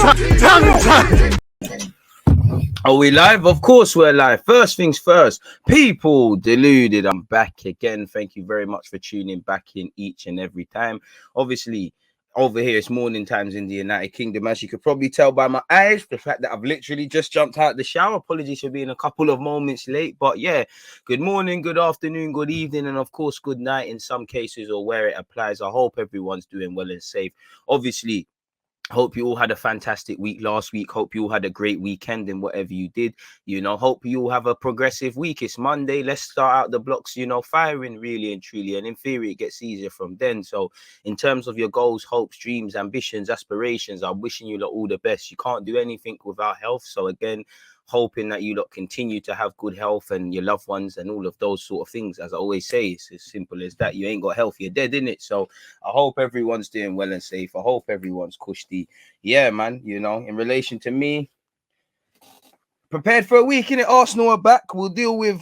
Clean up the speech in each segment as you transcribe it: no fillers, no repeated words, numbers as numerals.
Tongue. Are we live? Of course we're live. First things first, people deluded. I'm back again. Thank you very much for tuning back in each and every time. Obviously, over here it's morning times in the United Kingdom, as you could probably tell by my eyes, the fact that I've literally just jumped out of the shower. Apologies for being a couple of moments late, but yeah, good morning, good afternoon, good evening, and of course good night in some cases, or where it applies. I hope everyone's doing well and safe. Obviously, hope you all had a fantastic week last week. Hope you all had a great weekend in whatever you did. Hope you all have a progressive week. It's Monday. Let's start out the blocks, firing really and truly. And in theory, it gets easier from then. So in terms of your goals, hopes, dreams, ambitions, aspirations, I'm wishing you all the best. You can't do anything without health. So again, hoping that you lot continue to have good health and your loved ones and all of those sort of things. As I always say, it's as simple as that. You ain't got health, you're dead, innit? So I hope everyone's doing well and safe. I hope everyone's cushy. Yeah, man, in relation to me, prepared for a week, innit? Arsenal are back. We'll deal with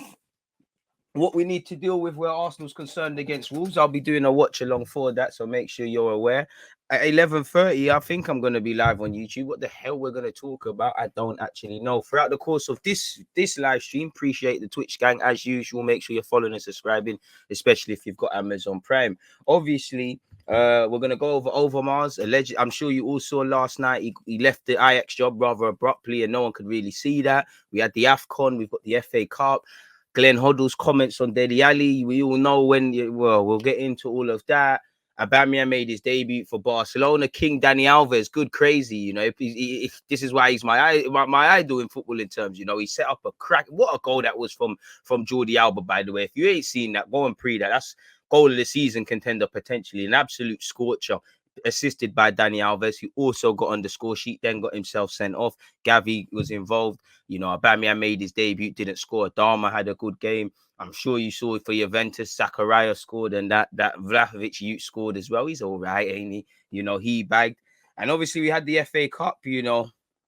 what we need to deal with where Arsenal's concerned against Wolves. I'll be doing a watch along for that, so make sure you're aware. At 11:30, I think I'm going to be live on YouTube. What the hell we're going to talk about, I don't actually know. Throughout the course of this live stream, appreciate the Twitch gang as usual. Make sure you're following and subscribing, especially if you've got Amazon Prime. Obviously, we're going to go over Overmars. Alleged, I'm sure you all saw last night, he left the Ajax job rather abruptly, and no one could really see that. We had the AFCON, we've got the FA Cup. Glenn Hoddle's comments on Dele, Alli. We all know we'll get into all of that. Aubameyang made his debut for Barcelona. King Dani Alves, good crazy. If this is why he's my idol in football in terms. He set up a crack. What a goal that was from Jordi Alba, by the way. If you ain't seen that, go and pre that. That's goal of the season contender potentially. An absolute scorcher. Assisted by Dani Alves, who also got on the score sheet, then got himself sent off. Gavi was involved. Aubameyang made his debut, didn't score. Dharma had a good game. I'm sure you saw it for Juventus. Zakaria scored, and that Vlahovic Youth scored as well. He's all right, ain't he? He bagged. And obviously, we had the FA Cup.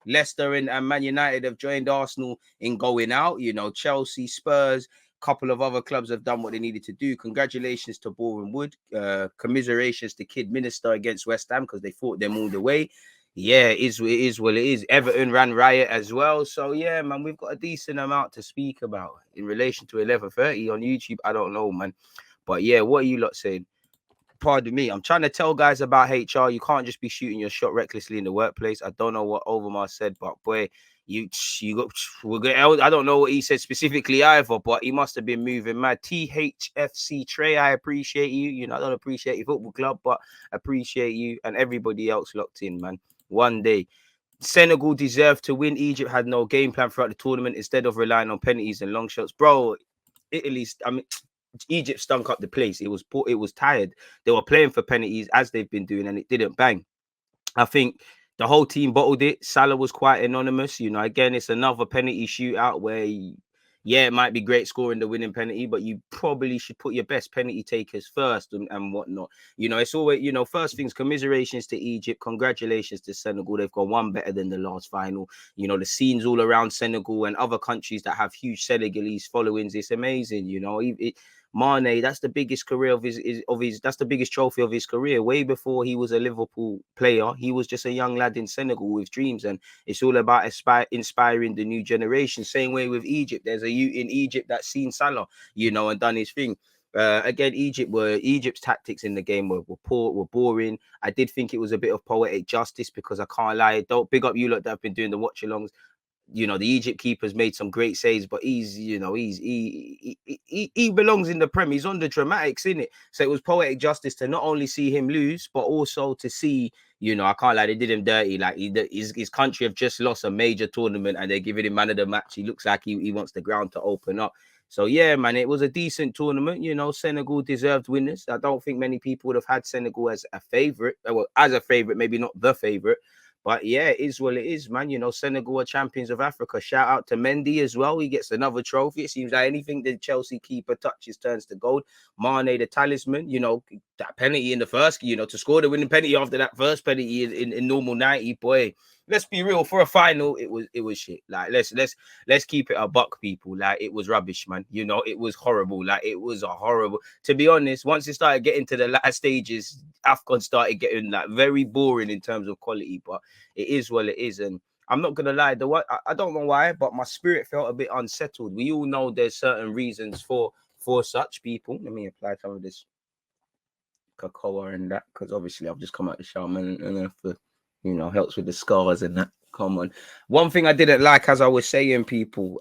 Leicester and Man United have joined Arsenal in going out. Chelsea, Spurs, couple of other clubs have done what they needed to do. Congratulations to Boreham Wood. Commiserations to Kidminster against West Ham because they fought them all the way. Yeah, it is what it is. Everton ran riot as well. So yeah, man, we've got a decent amount to speak about in relation to 11:30 on YouTube. I don't know, man. But yeah, what are you lot saying? Pardon me. I'm trying to tell guys about HR. You can't just be shooting your shot recklessly in the workplace. I don't know what Overmars said, but boy, I don't know what he said specifically either, but he must have been moving mad. THFC Trey, I appreciate you. I don't appreciate your football club, but appreciate you and everybody else locked in, man. One day. Senegal deserved to win. Egypt had no game plan throughout the tournament instead of relying on penalties and long shots. Bro, Egypt stunk up the place. It was tired. They were playing for penalties as they've been doing, and it didn't bang. I think the whole team bottled it. Salah was quite anonymous. Again, it's another penalty shootout where, it might be great scoring the winning penalty, but you probably should put your best penalty takers first and whatnot. It's always, first things, commiserations to Egypt. Congratulations to Senegal. They've got one better than the last final. The scenes all around Senegal and other countries that have huge Senegalese followings. It's amazing. Mane, that's the biggest career of his that's the biggest trophy of his career. Way before he was a Liverpool player, he was just a young lad in Senegal with dreams, and it's all about inspiring the new generation. Same way with Egypt. There's a youth in Egypt that's seen Salah, and done his thing. Again, Egypt's tactics in the game were poor, were boring. I did think it was a bit of poetic justice because I can't lie. Don't big up you lot that have been doing the watch-alongs. The Egypt keeper's made some great saves, but he belongs in the Prem. He's on the dramatics, innit? So it was poetic justice to not only see him lose, but also to see, I can't lie, they did him dirty. Like his country have just lost a major tournament and they're giving him man of the match. He looks like he wants the ground to open up. So yeah, man, it was a decent tournament. Senegal deserved winners. I don't think many people would have had Senegal as a favorite. Well, as a favorite, maybe not the favorite. But yeah, it is what it is, man. Senegal are champions of Africa. Shout out to Mendy as well. He gets another trophy. It seems like anything the Chelsea keeper touches turns to gold. Mane, the talisman, that penalty in the first, to score the winning penalty after that first penalty in normal 90, boy. let's be real. For a final, it was shit. Like let's keep it a buck, people. Like it was rubbish, man. You know, it was horrible. Like it was a horrible. To be honest, once it started getting to the latter stages, AFCON started getting like very boring in terms of quality. But it is what it is, and I'm not gonna lie. I don't know why, but my spirit felt a bit unsettled. We all know there's certain reasons for such people. Let me apply some of this cocoa and that, because obviously I've just come out the shower, man, and for, you know, helps with the scars and that. Come on. One thing I didn't like, as I was saying, people,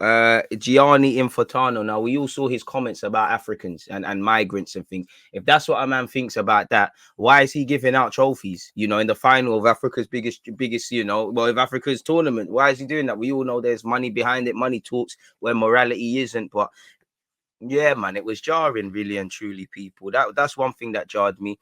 Gianni Infantino. Now, we all saw his comments about Africans and migrants and things. If that's what a man thinks about that, why is he giving out trophies, you know, in the final of Africa's biggest, you know, well, of Africa's tournament? Why is he doing that? We all know there's money behind it. Money talks where morality isn't. But yeah, man, it was jarring, really and truly, people. That's one thing that jarred me.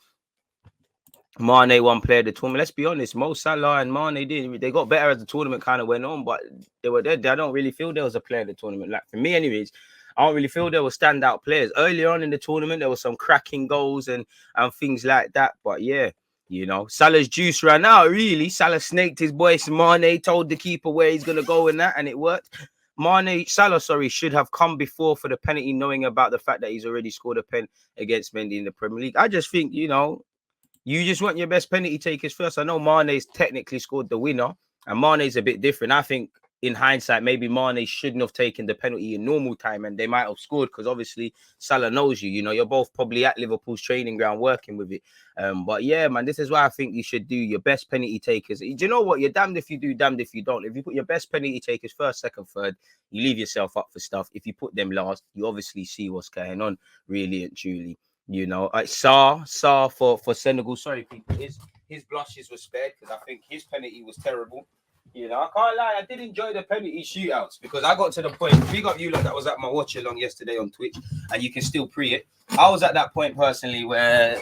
Mane won player of the tournament. Let's be honest, Mo Salah and Mane they got better as the tournament kind of went on, but they were there. I don't really feel there was a player of the tournament. Like for me, anyways, I don't really feel there were standout players. Earlier on in the tournament, there were some cracking goals and things like that. But yeah, you know, Salah's juice ran out. Really, Salah snaked his boy Mane, told the keeper where he's gonna go and that, and it worked. Salah, should have come before for the penalty, knowing about the fact that he's already scored a pen against Mendy in the Premier League. I just think, you know, you just want your best penalty takers first. I know Mane's technically scored the winner, and Mane's a bit different. I think in hindsight, maybe Mane shouldn't have taken the penalty in normal time, and they might have scored because obviously Salah knows you. You know, you're both probably at Liverpool's training ground working with it. But yeah, man, this is why I think you should do your best penalty takers. Do you know what? You're damned if you do, damned if you don't. If you put your best penalty takers first, second, third, you leave yourself up for stuff. If you put them last, you obviously see what's going on, really and truly. You know, Saar for Senegal. Sorry, people. His blushes were spared because I think his penalty was terrible. You know, I can't lie. I did enjoy the penalty shootouts because I got to the point. Big up you lot that was at my watch along yesterday on Twitch, and you can still pre it. I was at that point personally where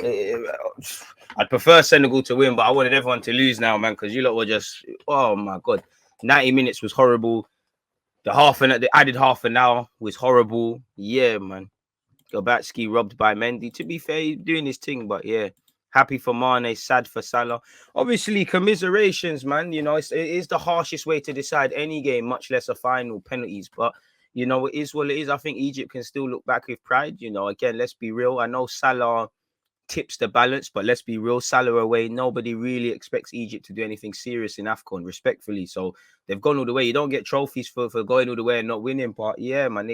I'd prefer Senegal to win, but I wanted everyone to lose now, man, because you lot were just, oh my god, 90 minutes was horrible. The added half an hour was horrible. Yeah, man. Gobatsky robbed by Mendy. To be fair, he's doing his thing, but yeah, happy for Mane, sad for Salah. Obviously, commiserations, man. You know, it is the harshest way to decide any game, much less a final, penalties. But you know, it is what it is. I think Egypt can still look back with pride. You know, again, let's be real. I know Salah tips the balance, but let's be real. Salah away, nobody really expects Egypt to do anything serious in AFCON, respectfully. So they've gone all the way. You don't get trophies for going all the way and not winning, but yeah, man,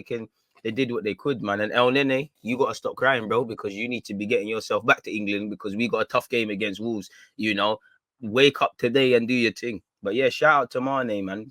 they did what they could, man. And El Nene, you got to stop crying, bro, because you need to be getting yourself back to England because we got a tough game against Wolves. You know, wake up today and do your thing. But yeah, shout out to Mane, man.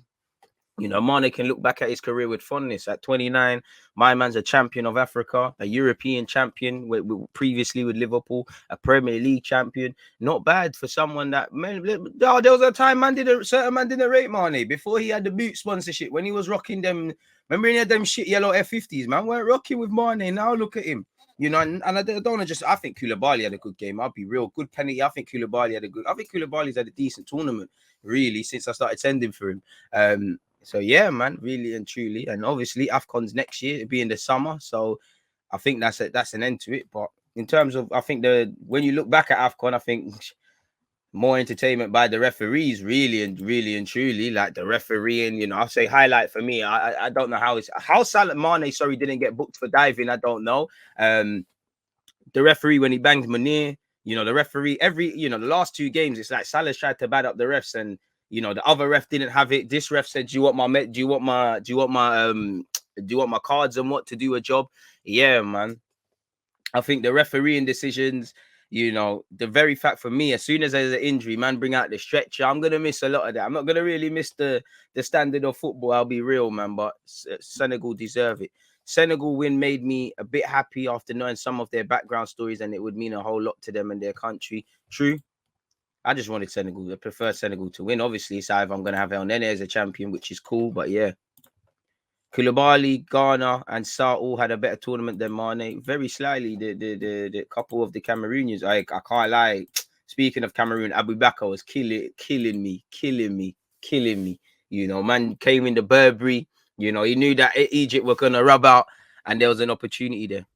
You know, Mane can look back at his career with fondness. At 29, my man's a champion of Africa, a European champion previously with Liverpool, a Premier League champion. Not bad for someone that, man, there was a time certain man didn't rate Mane before he had the boot sponsorship when he was rocking them. Remember he had them shit yellow F50s, man. Weren't rocking with Mane. Now look at him. You know, and I don't want to just. I think Koulibaly had a good game. I'll be real. Good penalty. I think Koulibaly's had a decent tournament, really, since I started sending for him. So yeah, man, really and truly, and obviously AFCON's next year. It'll be in the summer, so I think that's an end to it. But in terms of, I think when you look back at AFCON, I think more entertainment by the referees, really and truly, like the refereeing. You know, I'll say highlight for me. I don't know how Salah Mane didn't get booked for diving. I don't know. The referee when he banged Munir, you know, the referee the last two games, it's like Salah tried to bad up the refs and. You know, the other ref didn't have it. This ref said, "Do you want my cards and what to do a job?" Yeah, man. I think the refereeing decisions, you know, the very fact for me, as soon as there's an injury, man, bring out the stretcher. I'm gonna miss a lot of that. I'm not gonna really miss the standard of football. I'll be real, man. But Senegal deserve it. Senegal win made me a bit happy after knowing some of their background stories, and it would mean a whole lot to them and their country. True. I just wanted Senegal. I prefer Senegal to win. Obviously, it's either I'm going to have El Nene as a champion, which is cool. But yeah, Koulibaly, Ghana, and Sarr all had a better tournament than Mane. Very slightly, the couple of the Cameroonians. I can't lie. Speaking of Cameroon, Abu Bakr was killing me. You know, man came in the Burberry. You know, he knew that Egypt were going to rub out, and there was an opportunity there.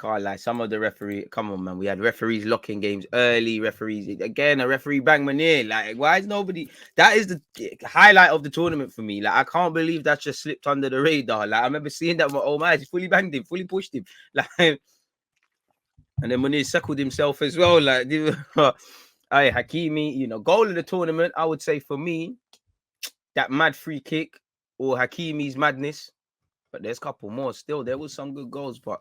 can't lie. Some of the referee, come on, man. We had referees locking games early. Referees again. A referee bang man here. Like, why is nobody? That is the highlight of the tournament for me. Like, I can't believe that just slipped under the radar. Like, I remember seeing that. Oh man, he fully banged him, fully pushed him. Like, and then when he circled himself as well. Like, hey, Hakimi, you know, goal of the tournament. I would say for me, that mad free kick or Hakimi's madness. But there's a couple more still. There was some good goals, but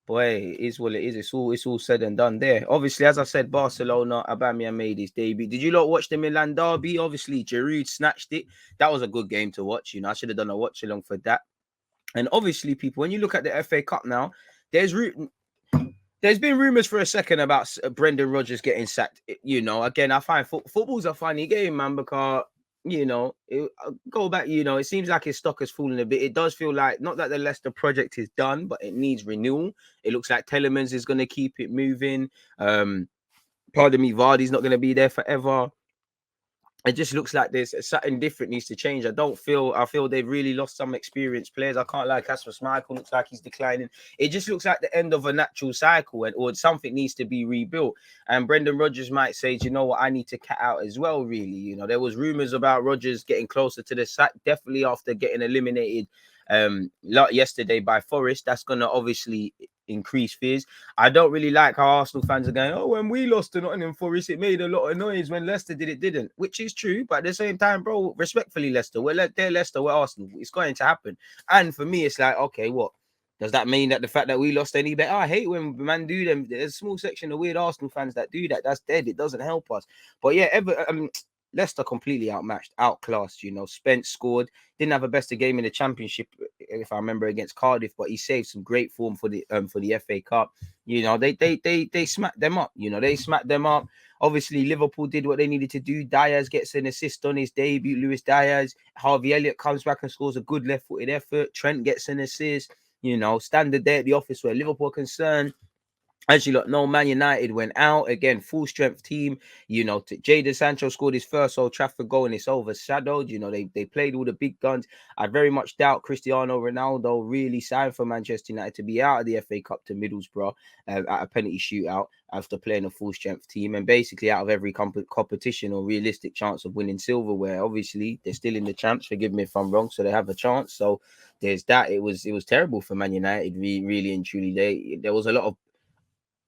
boy, it is what it is. It's all said and done there. Obviously, as I said, Barcelona, Aubameyang made his debut. Did you lot watch the Milan derby? Obviously, Giroud snatched it. That was a good game to watch. You know, I should have done a watch along for that. And obviously, people, when you look at the FA Cup now, there's been rumors for a second about Brendan Rodgers getting sacked. You know, again, I find football's a funny game, man, because you know, go back, you know, it seems like his stock has fallen a bit. It does feel like, not that the Leicester project is done, but it needs renewal. It looks like Telemans is going to keep it moving. Pardon me, Vardy's not going to be there forever. It just looks like there's something different needs to change. I feel they've really lost some experienced players. I can't lie, Kasper Schmeichel looks like he's declining. It just looks like the end of a natural cycle, or something needs to be rebuilt. And Brendan Rodgers might say, do you know what, I need to cat out as well, really. You know, there was rumors about Rodgers getting closer to the sack, definitely after getting eliminated yesterday by Forest. That's going to obviously increase fears. I don't really like how Arsenal fans are going, oh, when we lost to Nottingham Forest, it made a lot of noise. When Leicester did, it didn't, which is true. But at the same time, bro, respectfully, Leicester, they're Leicester, we're Arsenal. It's going to happen. And for me, it's like, okay, what? Does that mean that the fact that we lost any better? I hate when man do them. There's a small section of weird Arsenal fans that do that. That's dead. It doesn't help us. But yeah, Leicester completely outmatched, outclassed. You know, Spence scored. Didn't have a best game in the Championship, if I remember, against Cardiff, but he saved some great form for the FA Cup. You know, they smacked them up. You know, they smacked them up. Obviously, Liverpool did what they needed to do. Diaz gets an assist on his debut. Luis Diaz, Harvey Elliott comes back and scores a good left-footed effort. Trent gets an assist. You know, standard there at the office where Liverpool are concerned. As you lot know, Man United went out again, full strength team. You know, Jadon Sancho scored his first Old Trafford goal and it's overshadowed. You know, they played all the big guns. I very much doubt Cristiano Ronaldo really signed for Manchester United to be out of the FA Cup to Middlesbrough at a penalty shootout after playing a full strength team, and basically out of every competition or realistic chance of winning silverware. Obviously, they're still in the champs. Forgive me if I'm wrong, so they have a chance. So there's that. It was terrible for Man United, really and truly. There was a lot of,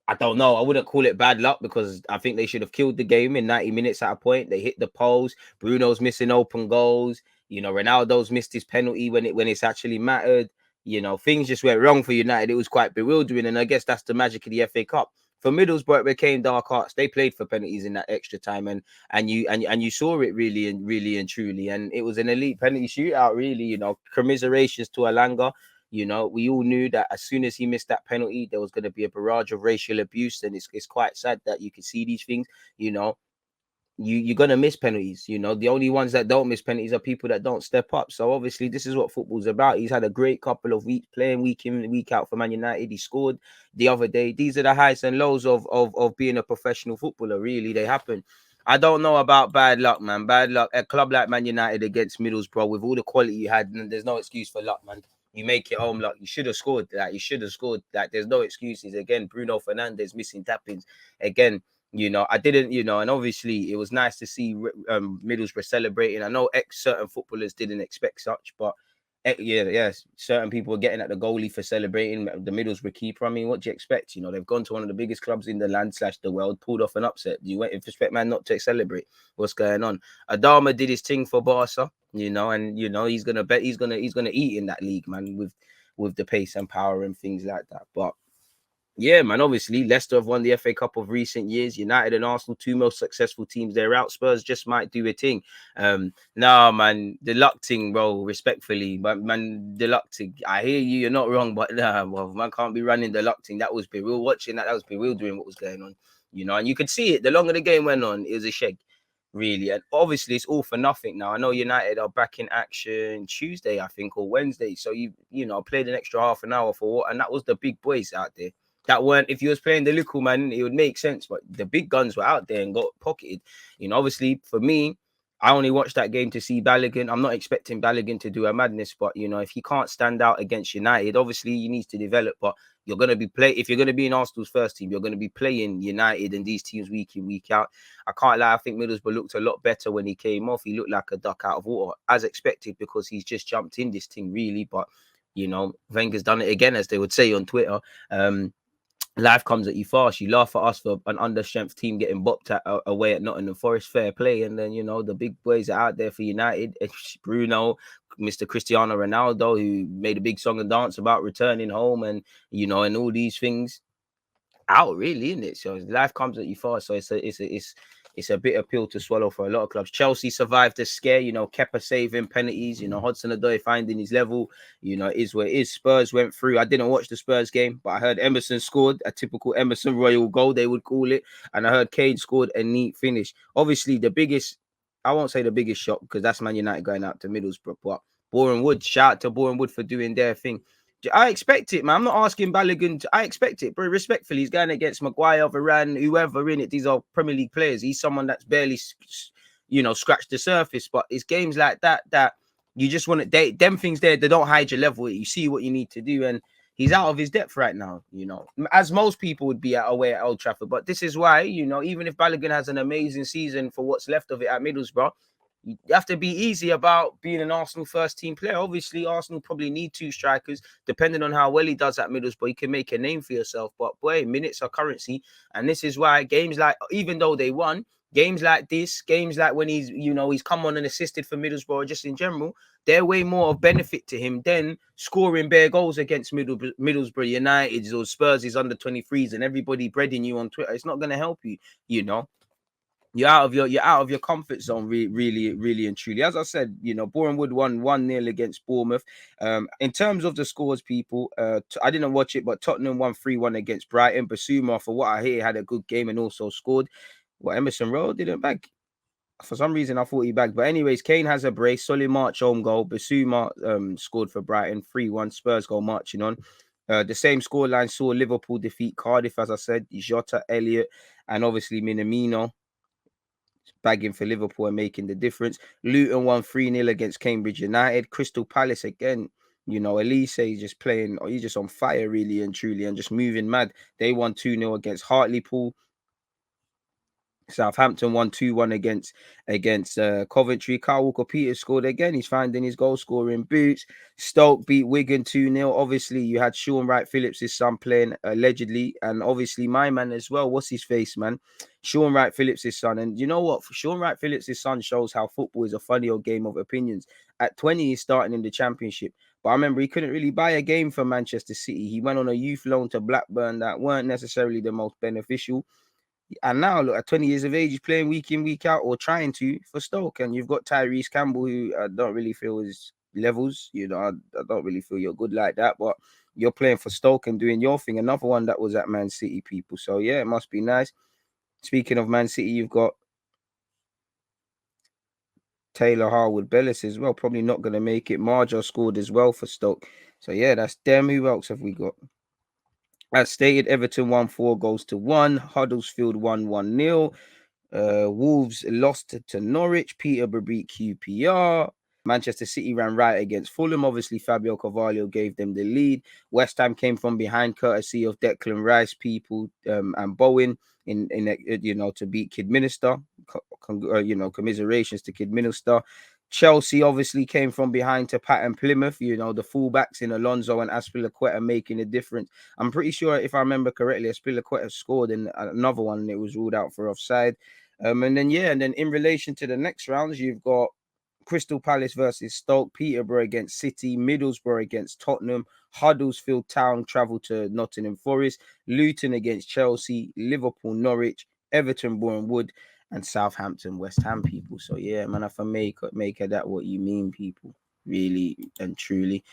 I don't know. I wouldn't call it bad luck because I think they should have killed the game in 90 minutes at a point. They hit the post. Bruno's missing open goals. You know, Ronaldo's missed his penalty when it's actually mattered. You know, things just went wrong for United. It was quite bewildering. And I guess that's the magic of the FA Cup. For Middlesbrough, it became dark arts. They played for penalties in that extra time, and you saw it really and truly. And it was an elite penalty shootout, really. You know, commiserations to Alanga. You know, we all knew that as soon as he missed that penalty, there was going to be a barrage of racial abuse. And it's quite sad that you can see these things. You know, you're going to miss penalties. You know, the only ones that don't miss penalties are people that don't step up. So obviously, this is what football's about. He's had a great couple of weeks playing week in, week out for Man United. He scored the other day. These are the highs and lows of being a professional footballer. Really, they happen. I don't know about bad luck, man. Bad luck. A club like Man United against Middlesbrough, with all the quality you had, there's no excuse for luck, man. You make it home luck. You should have scored that. You should have scored that. There's no excuses. Again, Bruno Fernandes missing tappings. Again, you know, I didn't, you know, and obviously it was nice to see Middlesbrough celebrating. I know certain footballers didn't expect such, but certain people were getting at the goalie for celebrating the Middlesbrough keeper. I mean, what do you expect? You know, they've gone to one of the biggest clubs in the land / the world, pulled off an upset. You expect man not to celebrate? What's going on? Adama did his thing for Barca, you know, and you know he's gonna eat in that league, man, with the pace and power and things like that. But yeah, man, obviously Leicester have won the FA Cup of recent years. United and Arsenal, two most successful teams. They're out. Spurs just might do a thing. Nah, man, the luck thing, bro, respectfully. But man, the luck thing, I hear you, you're not wrong, but nah, well, man can't be running the luck thing. That was bewildering. Watching that was bewildering what was going on. You know, and you could see it. The longer the game went on, it was a shake, really. And obviously it's all for nothing now. I know United are back in action Tuesday, I think, or Wednesday. So you know, played an extra half an hour for what? And that was the big boys out there. That weren't, if you was playing the little man, it would make sense. But the big guns were out there and got pocketed. You know, obviously for me, I only watched that game to see Balogun. I'm not expecting Balogun to do a madness, but you know, if he can't stand out against United, obviously he needs to develop. But you're gonna be if you're gonna be in Arsenal's first team, you're gonna be playing United and these teams week in, week out. I can't lie, I think Middlesbrough looked a lot better when he came off. He looked like a duck out of water, as expected, because he's just jumped in this thing, really. But you know, Wenger's done it again, as they would say on Twitter. Life comes at you fast. You laugh at us for an understrength team getting bopped away at Nottingham Forest, fair play. And then, you know, the big boys are out there for United. Bruno, Mr. Cristiano Ronaldo, who made a big song and dance about returning home and, you know, and all these things out, really, isn't it? So life comes at you fast. So it's a bitter pill to swallow for a lot of clubs. Chelsea survived the scare, you know, Kepa saving penalties, you know, Hudson-Odoi finding his level, you know, it is where it is. Spurs went through. I didn't watch the Spurs game, but I heard Emerson scored a typical Emerson Royal goal, they would call it. And I heard Kane scored a neat finish. Obviously, I won't say the biggest shock because that's Man United going out to Middlesbrough, but Boreham Wood, shout out to Boreham Wood for doing their thing. I expect it, man. I'm not asking Balogun. I expect it, but respectfully, he's going against Maguire, Varane, whoever in it. These are Premier League players. He's someone that's barely, you know, scratched the surface. But it's games like that you just want to. Them things there, they don't hide your level. You see what you need to do, and he's out of his depth right now. You know, as most people would be away at Old Trafford. But this is why, you know, even if Balogun has an amazing season for what's left of it at Middlesbrough, you have to be easy about being an Arsenal first team player. Obviously, Arsenal probably need 2 strikers, depending on how well he does at Middlesbrough. You can make a name for yourself, but boy, minutes are currency. And this is why games like, even though they won, games like this, games like when he's, you know, he's come on and assisted for Middlesbrough, just in general, they're way more of benefit to him than scoring bare goals against Middlesbrough United or Spurs' under 23s and everybody breading you on Twitter. It's not going to help you, you know. You're out of your comfort zone, really and truly. As I said, you know, Boreham Wood won 1-0 against Bournemouth. In terms of the scores, people, I didn't watch it, but Tottenham won 3-1 against Brighton. Basuma, for what I hear, had a good game and also scored. Emerson Rowe didn't bag. For some reason, I thought he bagged. But anyways, Kane has a brace, solid March home goal. Basuma scored for Brighton, 3-1. Spurs go marching on. The same scoreline saw Liverpool defeat Cardiff, as I said. Jota, Elliott, and obviously Minamino bagging for Liverpool and making the difference. Luton won 3-0 against Cambridge United. Crystal Palace again, you know, Elise is just playing, he's just on fire really and truly and just moving mad. They won 2-0 against Hartlepool. Southampton won 2-1 against Coventry. Kyle Walker-Peters scored again. He's finding his goal scoring boots. Stoke beat Wigan 2-0. Obviously, you had Sean Wright-Phillips' son playing allegedly, and obviously my man as well. What's his face, man? Sean Wright-Phillips' son. And you know what? Sean Wright-Phillips' son shows how football is a funny old game of opinions. At 20, he's starting in the Championship. But I remember he couldn't really buy a game for Manchester City. He went on a youth loan to Blackburn that weren't necessarily the most beneficial. And now, look, at 20 years of age, he's playing week in, week out, or trying to for Stoke. And you've got Tyrese Campbell, who I don't really feel is levels. You know, I don't really feel you're good like that. But you're playing for Stoke and doing your thing. Another one that was at Man City, people. So, yeah, it must be nice. Speaking of Man City, you've got Taylor Harwood Bellis as well. Probably not going to make it. Marjo scored as well for Stoke. So, yeah, that's them. Who else have we got? As stated, Everton won 4-1. Huddersfield won 1-0. Wolves lost to Norwich. Peterborough beat QPR. Manchester City ran right against Fulham. Obviously, Fabio Carvalho gave them the lead. West Ham came from behind, courtesy of Declan Rice, people, and Bowen in you know, to beat Kidminster. You know, commiserations to Kidminster. Chelsea obviously came from behind to Pat and Plymouth. You know, the fullbacks in Alonso and Azpilicueta making a difference. I'm pretty sure, if I remember correctly, Azpilicueta scored in another one and it was ruled out for offside. And then in relation to the next rounds, you've got Crystal Palace versus Stoke, Peterborough against City, Middlesbrough against Tottenham, Huddersfield Town travel to Nottingham Forest, Luton against Chelsea, Liverpool, Norwich, Everton, Boreham Wood, and Southampton, West Ham, people. So yeah, man, if I make of that what you mean, people, really and truly.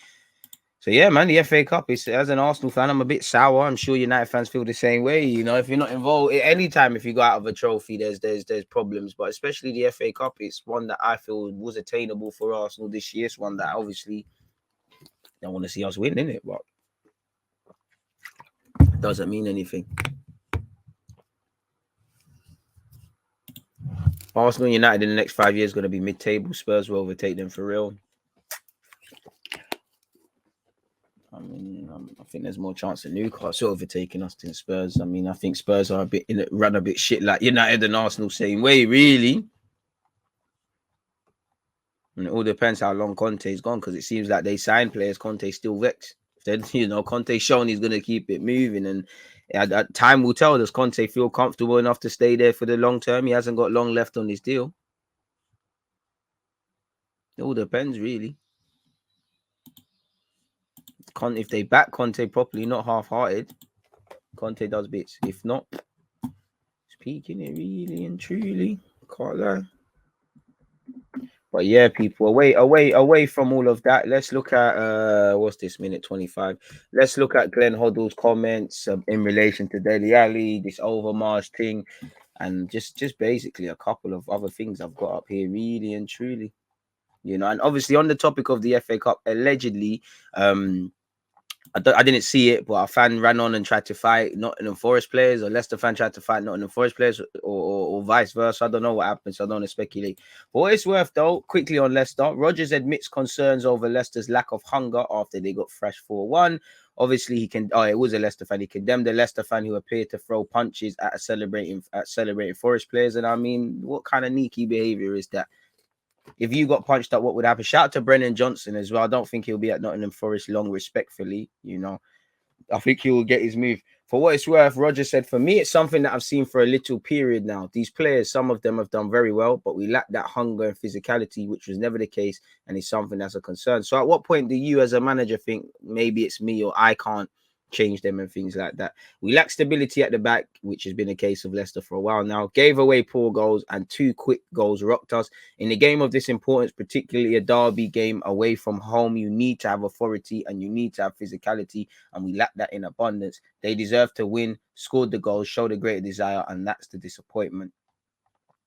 So yeah, man, the FA Cup is, as an Arsenal fan, I'm a bit sour. I'm sure United fans feel the same way. You know, if you're not involved anytime, if you go out of a trophy, there's problems. But especially the FA Cup, it's one that I feel was attainable for Arsenal this year. It's one that obviously don't want to see us win, innit? But it doesn't mean anything. Arsenal United in the next 5 years going to be mid-table. Spurs will overtake them for real. I mean, I think there's more chance of Newcastle overtaking us than Spurs. I mean, I think Spurs are run a bit shit like United and Arsenal same way, really. And it all depends how long Conte's gone, because it seems like they sign players, Conte's still vexed. Then Conte's shown he's going to keep it moving, and time will tell. Does Conte feel comfortable enough to stay there for the long term? He hasn't got long left on his deal. It all depends, really. If they back Conte properly, not half-hearted, Conte does bits. If not, speaking it really and truly, can't lie. But yeah, people, away from all of that, let's look at what's this, minute 25. Let's look at Glenn Hoddle's comments in relation to Dele Alli, this Overmars thing, and just basically a couple of other things I've got up here, really and truly. And obviously on the topic of the FA Cup, allegedly, I didn't see it, but a fan ran on and tried to fight Nottingham Forest players, or Leicester fan tried to fight Nottingham Forest players, or vice versa. I don't know what happened, so I don't want to speculate. But what it's worth, though, quickly on Leicester, Rodgers admits concerns over Leicester's lack of hunger after they got thrashed 4-1. Obviously, it was a Leicester fan. He condemned the Leicester fan who appeared to throw punches at celebrating Forest players. And I mean, what kind of sneaky behavior is that? If you got punched up, what would happen? Shout out to Brennan Johnson as well. I don't think he'll be at Nottingham Forest long, respectfully. I think he will get his move. For what it's worth, Roger said, for me, it's something that I've seen for a little period now. These players, some of them have done very well, but we lack that hunger and physicality, which was never the case, and it's something that's a concern. So at what point do you as a manager think maybe it's me or I can't change them and things like that? We lack stability at the back, which has been a case of Leicester for a while now. Gave away poor goals, and 2 quick goals rocked us. In a game of this importance, particularly a derby game away from home, you need to have authority and you need to have physicality, and we lack that in abundance. They deserve to win, scored the goals, showed a great desire, and that's the disappointment.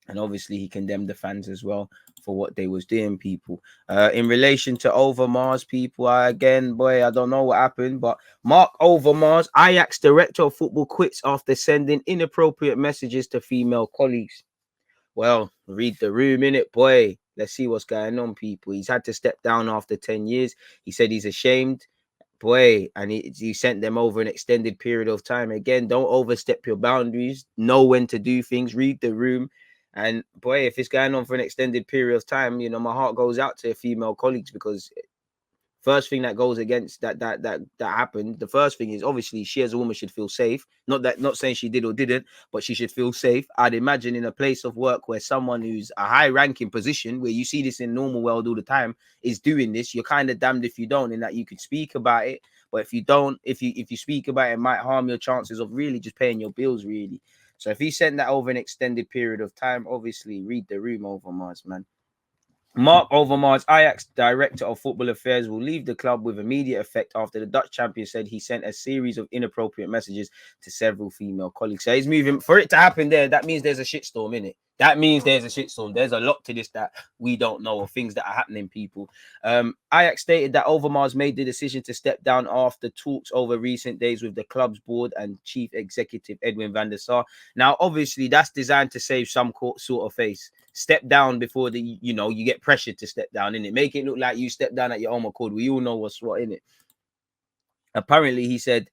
And obviously he condemned the fans as well for what they was doing, people. In relation to Overmars, people, I don't know what happened, but Marc Overmars, Ajax director of football, quits after sending inappropriate messages to female colleagues. Well, read the room, innit, boy. Let's see what's going on, people. He's had to step down after 10 years. He said he's ashamed. Boy, and he sent them over an extended period of time. Again, don't overstep your boundaries. Know when to do things. Read the room. And boy, if it's going on for an extended period of time, my heart goes out to female colleagues, because first thing that goes against that happened, the first thing is obviously she as a woman should feel safe. Not saying she did or didn't, but she should feel safe. I'd imagine in a place of work where someone who's a high ranking position, where you see this in normal world all the time, is doing this, you're kind of damned if you don't, in that you could speak about it. But if you don't, if you speak about it, it might harm your chances of really just paying your bills, really. So if he sent that over an extended period of time, obviously read the room, Overmars, man. Marc Overmars, Ajax director of football affairs, will leave the club with immediate effect after the Dutch champion said he sent a series of inappropriate messages to several female colleagues. So he's moving. For it to happen there, that means there's a shitstorm in it. That means there's a shitstorm. There's a lot to this that we don't know, or things that are happening, people. Ajax stated that Overmars made the decision to step down after talks over recent days with the club's board and chief executive Edwin van der Sar. Now, obviously, that's designed to save some sort of face. Step down before you get pressured to step down, innit? Make it look like you step down at your own accord. We all know what's what, innit? Apparently, he said,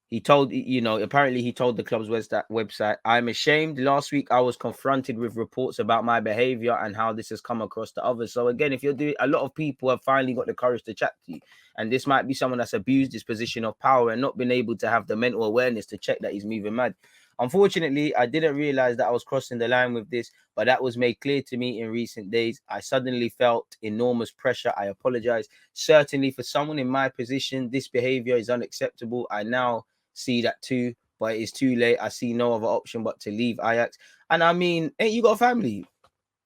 he told the club's website, I'm ashamed. Last week, I was confronted with reports about my behavior and how this has come across to others. So again, if you're doing, a lot of people have finally got the courage to chat to you. And this might be someone that's abused his position of power and not been able to have the mental awareness to check that he's moving mad. Unfortunately, I didn't realize that I was crossing the line with this, but that was made clear to me in recent days. I suddenly felt enormous pressure. I apologize. Certainly for someone in my position, this behavior is unacceptable. I now see that too, but it is too late. I see no other option but to leave Ajax. And I mean, ain't you got a family?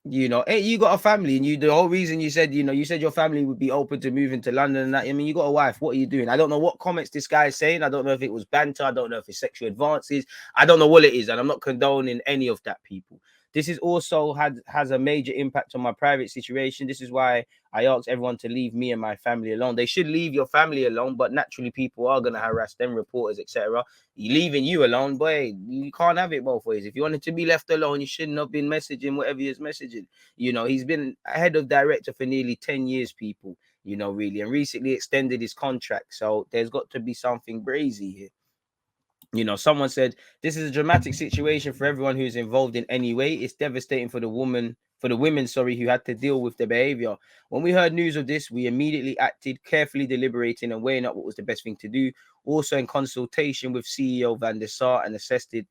Ain't you got a family? And the whole reason you said your family would be open to moving to London and that. I mean, you got a wife. What are you doing? I don't know what comments this guy is saying. I don't know if it was banter. I don't know if it's sexual advances. I don't know what it is. And I'm not condoning any of that, people. This is also has a major impact on my private situation. This is why I ask everyone to leave me and my family alone. They should leave your family alone, but naturally people are gonna harass them, reporters, etc. Leaving you alone, boy, you can't have it both ways. If you wanted to be left alone, you shouldn't have been messaging whatever he is messaging. You know, he's been head of director for nearly 10 years, people, you know, really, and recently extended his contract. So there's got to be something crazy here. You know, someone said this is a dramatic situation for everyone who's involved in any way. It's devastating for the women, sorry, who had to deal with the behavior. When we heard news of this, we immediately acted, carefully deliberating and weighing up what was the best thing to do. Also in consultation with CEO Van der Sar and assisted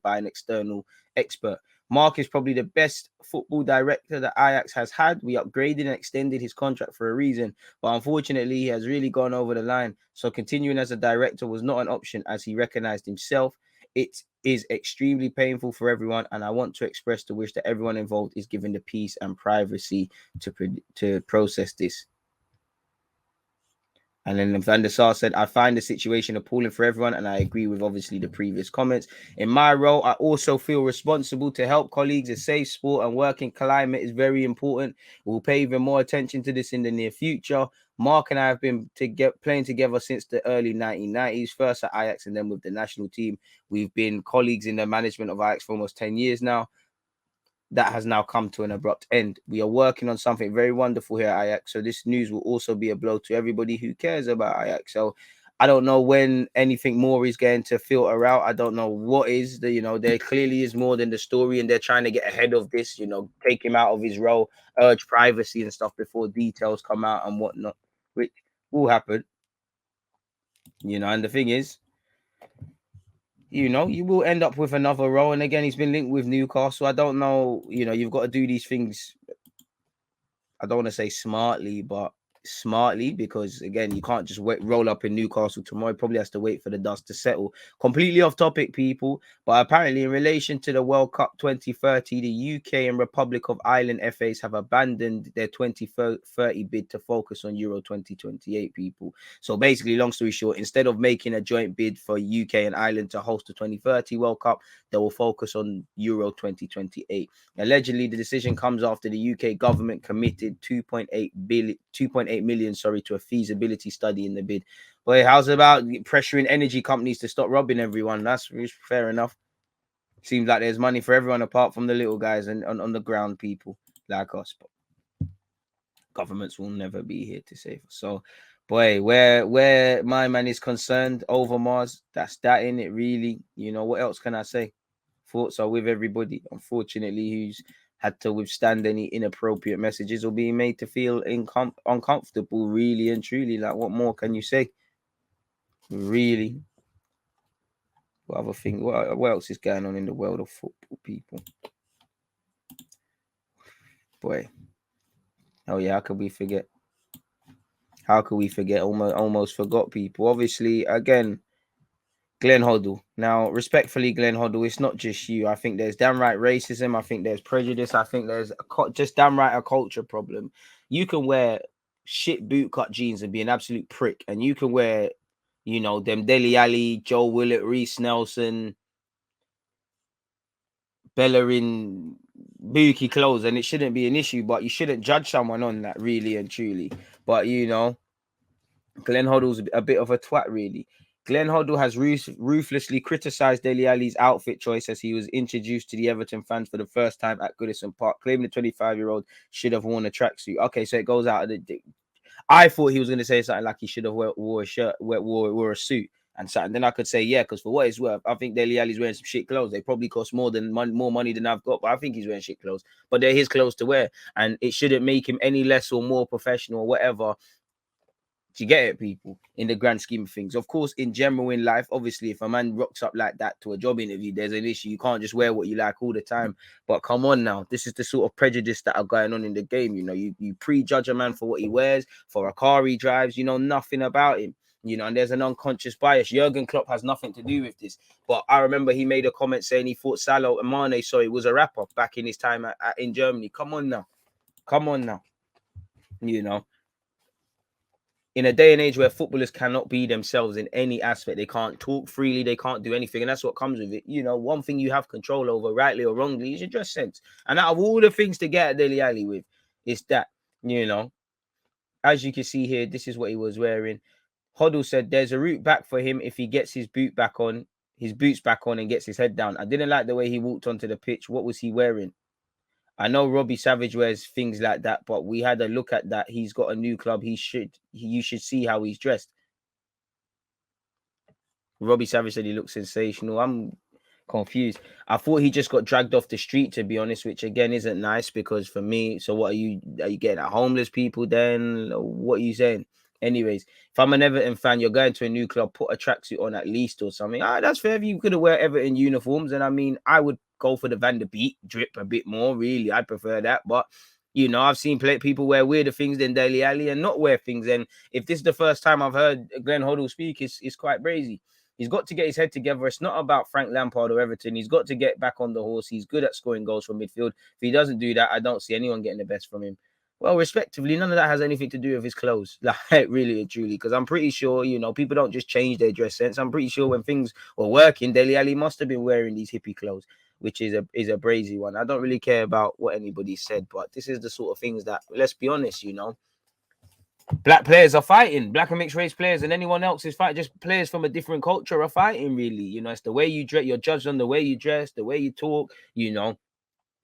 by an external expert. Marc is probably the best football director that Ajax has had. We upgraded and extended his contract for a reason, but unfortunately, he has really gone over the line. So continuing as a director was not an option, as he recognized himself. It is extremely painful for everyone, and I want to express the wish that everyone involved is given the peace and privacy to process this. And then Van der Sar said, I find the situation appalling for everyone, and I agree with obviously the previous comments. In my role, I also feel responsible to help colleagues. A safe sport and working climate is very important. We'll pay even more attention to this in the near future. Marc and I have been playing together since the early 1990s, first at Ajax and then with the national team. We've been colleagues in the management of Ajax for almost 10 years now. That has now come to an abrupt end. We are working on something very wonderful here at Ajax. So this news will also be a blow to everybody who cares about Ajax. So I don't know when anything more is going to filter out. I don't know what is the, you know, there clearly is more than the story, and they're trying to get ahead of this, you know, take him out of his role, urge privacy and stuff before details come out and whatnot, which will happen, you know. And the thing is, you know, you will end up with another role. And again, he's been linked with Newcastle. I don't know, you know, you've got to do these things, I don't want to say smartly, but smartly, because again, you can't just roll up in Newcastle tomorrow. Probably has to wait for the dust to settle. Completely off topic, people, but apparently in relation to the World Cup 2030, the UK and Republic of Ireland FAs have abandoned their 2030 bid to focus on Euro 2028, people. So basically, long story short, instead of making a joint bid for UK and Ireland to host the 2030 World Cup, they will focus on Euro 2028. Allegedly, the decision comes after the UK government committed 2.8 million, to a feasibility study in the bid. But how's about pressuring energy companies to stop robbing everyone? That's fair enough. Seems like there's money for everyone apart from the little guys and on the ground people like us. But governments will never be here to save us. So, boy, where my man is concerned, Overmars, that's that in it, really. You know, what else can I say? Thoughts are with everybody, unfortunately, who's had to withstand any inappropriate messages or being made to feel uncomfortable, really and truly. Like, what more can you say? Really? What other thing? What else is going on in the world of football, people? Boy. Oh, yeah, how could we forget? How could we forget? Almost forgot, people. Obviously, again, Glenn Hoddle. Now, respectfully, Glenn Hoddle, it's not just you. I think there's downright racism. I think there's prejudice. I think there's just downright a culture problem. You can wear shit bootcut jeans and be an absolute prick, and you can wear, you know, them Dele Alli, Joe Willett, Reece Nelson, Bellerin, bookie clothes, and it shouldn't be an issue. But you shouldn't judge someone on that, really and truly. But you know, Glenn Hoddle's a bit of a twat, really. Glenn Hoddle has ruthlessly criticised Dele Alli's outfit choice as he was introduced to the Everton fans for the first time at Goodison Park, claiming the 25-year-old should have worn a tracksuit. Okay, so it goes out of the... I thought he was going to say something like he should have wore a shirt, wore a suit and something. Then I could say, yeah, because for what it's worth, I think Dele Alli's wearing some shit clothes. They probably cost more money than I've got, but I think he's wearing shit clothes. But they're his clothes to wear, and it shouldn't make him any less or more professional or whatever. Do you get it, people? In the grand scheme of things, of course, in general in life, obviously, if a man rocks up like that to a job interview, there's an issue. You can't just wear what you like all the time. But come on now, this is the sort of prejudice that are going on in the game. You know, you prejudge a man for what he wears, for a car he drives. You know nothing about him. You know, and there's an unconscious bias. Jurgen Klopp has nothing to do with this. But I remember he made a comment saying he thought Salah Mane, was a rapper back in his time in Germany. Come on now. You know. in a day and age where footballers cannot be themselves in any aspect, they can't talk freely, they can't do anything, and that's what comes with it. You know, one thing you have control over, rightly or wrongly, is your dress sense. And out of all the things to get at Dele Alli with, it's that, you know, as you can see here, this is what he was wearing. Hoddle said there's a route back for him if he gets his boots back on and gets his head down. I didn't like the way he walked onto the pitch. What was he wearing? I know Robbie Savage wears things like that, but we had a look at that. He's got a new club. You should see how he's dressed. Robbie Savage said he looks sensational. I'm confused. I thought he just got dragged off the street, to be honest, which again isn't nice, because for me, so what are you getting at homeless people then? What are you saying? Anyways, if I'm an Everton fan, you're going to a new club, put a tracksuit on at least or something. That's fair. If you could have wear Everton uniforms, and I mean, I would go for the Van der Beek drip a bit more, really. I'd prefer that. But, you know, I've seen people wear weirder things than Dele Alli and not wear things. And if this is the first time I've heard Glenn Hoddle speak, it's quite brazy. He's got to get his head together. It's not about Frank Lampard or Everton. He's got to get back on the horse. He's good at scoring goals from midfield. If he doesn't do that, I don't see anyone getting the best from him. Well, respectively, none of that has anything to do with his clothes, like really and truly, because I'm pretty sure, you know, people don't just change their dress sense. I'm pretty sure when things were working, Dele Alli must have been wearing these hippie clothes, which is a brazy one. I don't really care about what anybody said, but this is the sort of things that, let's be honest, you know, black players are fighting, black and mixed race players, and anyone else is fighting. Just players from a different culture are fighting, really. You know, it's the way you dress. You're judged on the way you dress, the way you talk. You know,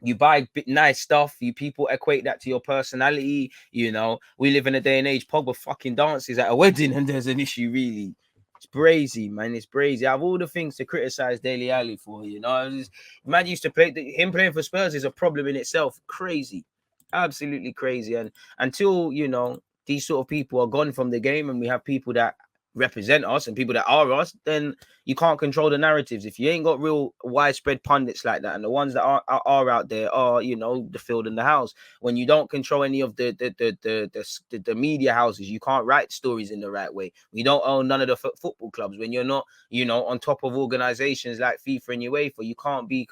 you buy nice stuff. You people equate that to your personality. You know, we live in a day and age. Pogba fucking dances at a wedding, and there's an issue, really. It's brazy, man. It's brazy. I have all the things to criticize Dele Alli for. You know, man used to play. Him playing for Spurs is a problem in itself. Crazy, absolutely crazy. And until, you know, these sort of people are gone from the game and we have people that represent us and people that are us, then you can't control the narratives. If you ain't got real widespread pundits like that, and the ones that are out there are, you know, the field and the house. When you don't control any of the media houses, you can't write stories in the right way. You don't own none of the football clubs. When you're not, you know, on top of organizations like FIFA and UEFA, you can't be,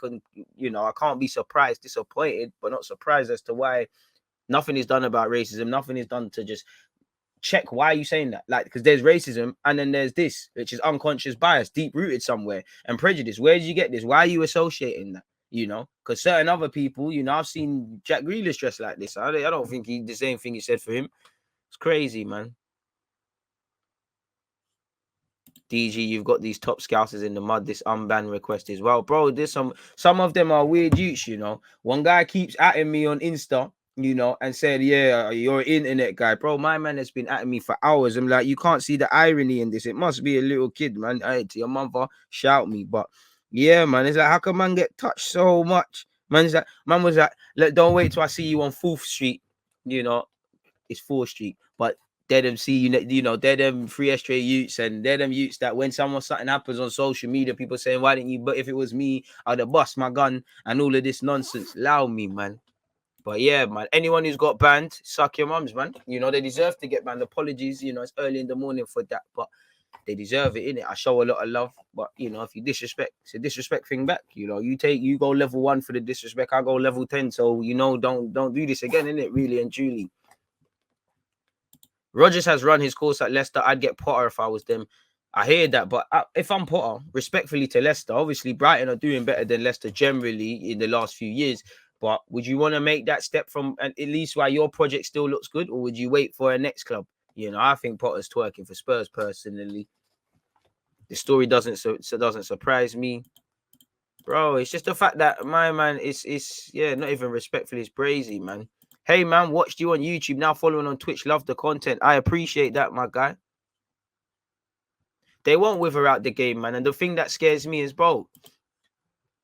you know, I can't be surprised, disappointed, but not surprised as to why nothing is done about racism. Nothing is done to just check why are you saying that, like, because there's racism and then there's this, which is unconscious bias, deep rooted somewhere, and prejudice. Where did you get this? Why are you associating that? You know, because certain other people, you know, I've seen Jack Grealish dressed like this. I don't think the same thing he said for him. It's crazy, man. DG, you've got these top scousers in the mud. This unban request as well, bro. There's some of them are weird youths, you know. One guy keeps atting me on Insta, you know, and said, yeah, you're an internet guy. Bro, my man has been atting me for hours. I'm like, you can't see the irony in this. It must be a little kid, man. Hey, to your mother, shout me. But yeah, man, it's like, how can man get touched so much? Man was like, don't wait till I see you on 4th Street. You know, it's 4th Street. But they're them you know, they're them free straight youths, and they're them youths that when something happens on social media, people saying, why didn't you? But if it was me, I'd have bust my gun and all of this nonsense. Allow me, man. But yeah, man, anyone who's got banned, suck your mums, man. You know, they deserve to get banned. Apologies, you know, it's early in the morning for that, but they deserve it, innit? I show a lot of love, but, you know, if you disrespect, it's a disrespect thing back. You know, you go level 1 for the disrespect, I go level 10. So, you know, don't do this again, innit? Really and truly. Rodgers has run his course at Leicester. I'd get Potter if I was them. I hear that, but if I'm Potter, respectfully to Leicester, obviously Brighton are doing better than Leicester generally in the last few years. But would you want to make that step from at least while your project still looks good, or would you wait for a next club? You know, I think Potter's twerking for Spurs personally. The story doesn't surprise me, bro. It's just the fact that my man is yeah, not even respectfully, it's brazy, man. Hey man, watched you on YouTube, now following on Twitch. Love the content. I appreciate that, my guy. They won't wither out the game, man. And the thing that scares me is, bro,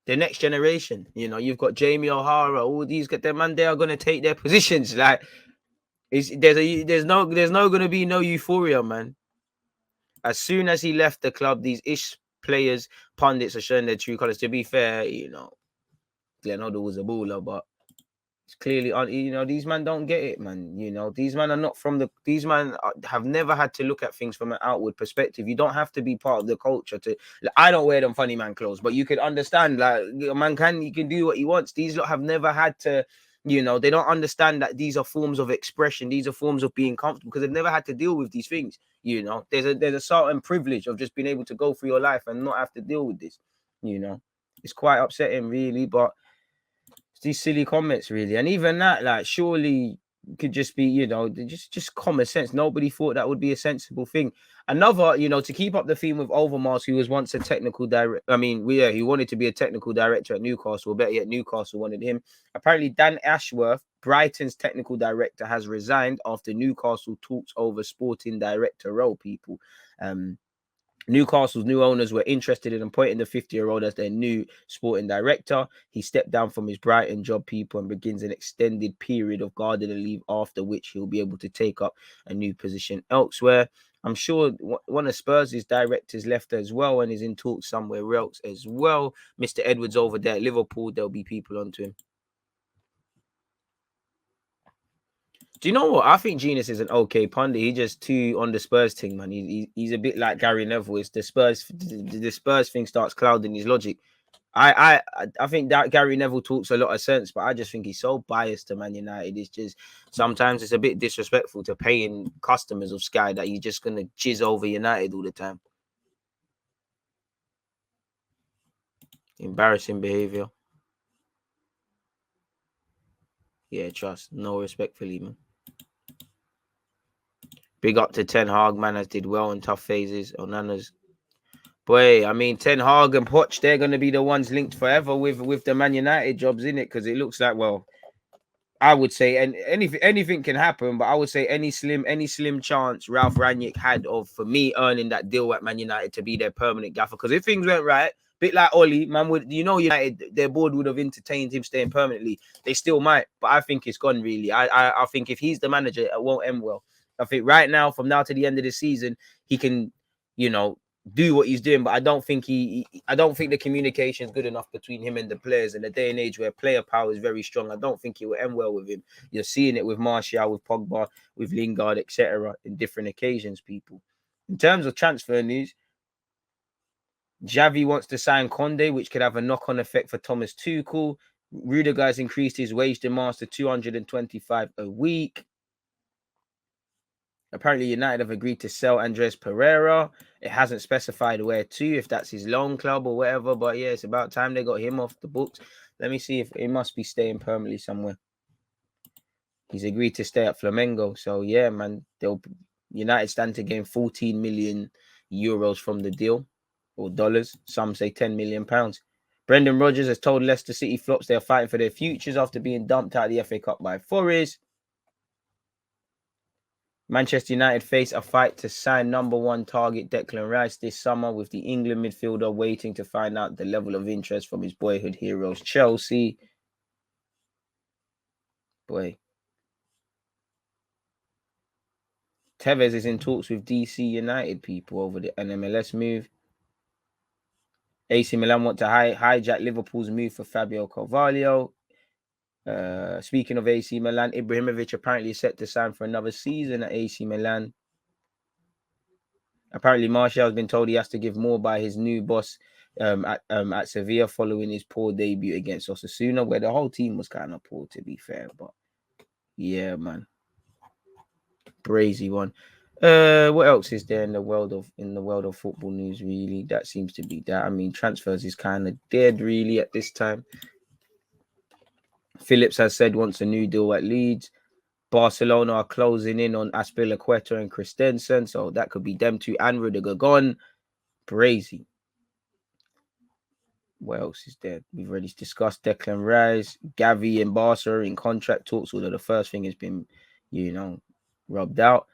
the next generation. You know, you've got Jamie O'Hara, all these get them, man. They are gonna take their positions. Like, there's no gonna be no euphoria, man. As soon as he left the club, these players, pundits are showing their true colors. To be fair, you know, Glenn Hoddle was a baller, but it's clearly, you know, these men don't get it, man. You know, these men are not from these men have never had to look at things from an outward perspective. You don't have to be part of the culture to, I don't wear them funny man clothes, but you could understand, like, man you can do what he wants. These lot have never had to, You know, they don't understand that these are forms of expression. These are forms of being comfortable because they've never had to deal with these things. You know, there's a certain privilege of just being able to go through your life and not have to deal with this. You know, it's quite upsetting, really. But it's these silly comments, really, and even that, like, surely could just be, you know, just common sense. Nobody thought that would be a sensible thing. Another, you know, to keep up the theme with Overmars, who was once a technical director. I mean, yeah, he wanted to be a technical director at Newcastle. Better yet, Newcastle wanted him. Apparently, Dan Ashworth, Brighton's technical director, has resigned after Newcastle talks over sporting director role. People, Newcastle's new owners were interested in appointing the 50-year-old as their new sporting director. He stepped down from his Brighton job, people, and begins an extended period of gardener leave, after which he'll be able to take up a new position elsewhere. I'm sure one of Spurs' directors left as well and is in talks somewhere else as well. Mr. Edwards over there at Liverpool, there'll be people onto him. Do you know what? I think Genius is an okay pundit. He just too on the Spurs thing, man. He's a bit like Gary Neville. It's the Spurs thing starts clouding his logic. I think that Gary Neville talks a lot of sense, but I just think he's so biased to Man United. It's just sometimes it's a bit disrespectful to paying customers of Sky that you're just gonna jizz over United all the time. Embarrassing behavior. Yeah, trust. No, respectfully, man. Big up to Ten Hag, man, as did well in tough phases. Onana's. Boy, I mean, Ten Hag and Poch, they're going to be the ones linked forever with the Man United jobs, in it, because it looks like, well, I would say, and anything can happen, but I would say any slim chance Ralph Rangnick had of, for me, earning that deal at Man United to be their permanent gaffer. Because if things went right, bit like Ollie, man, would, you know, United, their board would have entertained him staying permanently. They still might, but I think it's gone, really. I think if he's the manager, it won't end well. I think right now, from now to the end of the season, he can, you know, do what he's doing, but I don't think I don't think the communication is good enough between him and the players in a day and age where player power is very strong. I don't think it will end well with him. You're seeing it with Martial, with Pogba, with Lingard, etc. in different occasions, people. In terms of transfer news, Xavi wants to sign Conde, which could have a knock-on effect for Thomas Tuchel. Rudiger has increased his wage demands to 225 a week. Apparently, United have agreed to sell Andres Pereira. It hasn't specified where to, if that's his loan club or whatever. But yeah, it's about time they got him off the books. Let me see if he must be staying permanently somewhere. He's agreed to stay at Flamengo. So yeah, man, United stand to gain 14 million euros from the deal, or dollars. Some say 10 million pounds. Brendan Rodgers has told Leicester City flops they are fighting for their futures after being dumped out of the FA Cup by Forest. Manchester United face a fight to sign number one target Declan Rice this summer, with the England midfielder waiting to find out the level of interest from his boyhood heroes Chelsea. Boy. Tevez is in talks with DC United, people, over the NMLS move. AC Milan want to hijack Liverpool's move for Fabio Carvalho. Speaking of AC Milan, Ibrahimovic apparently is set to sign for another season at AC Milan. Apparently, Martial has been told he has to give more by his new boss at Sevilla following his poor debut against Osasuna, where the whole team was kind of poor, to be fair. But yeah, man, brazy one. What else is there in the world of football news? Really, that seems to be that. I mean, transfers is kind of dead, really, at this time. Phillips has said wants a new deal at Leeds. Barcelona are closing in on Aspilicueta and Christensen, so that could be them two and Rudiger gone. Brazy. What else is there? We've already discussed Declan Rice, Gavi and Barca in contract talks, although the first thing has been, rubbed out.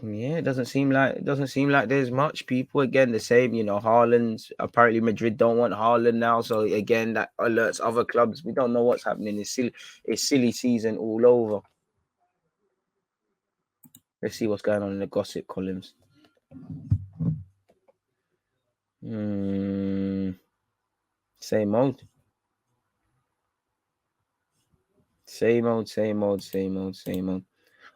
Yeah, it doesn't seem like there's much. People again the same, Haaland's apparently Madrid don't want Haaland now, so again that alerts other clubs. We don't know what's happening. It's silly season all over. Let's see what's going on in the gossip columns. Same old.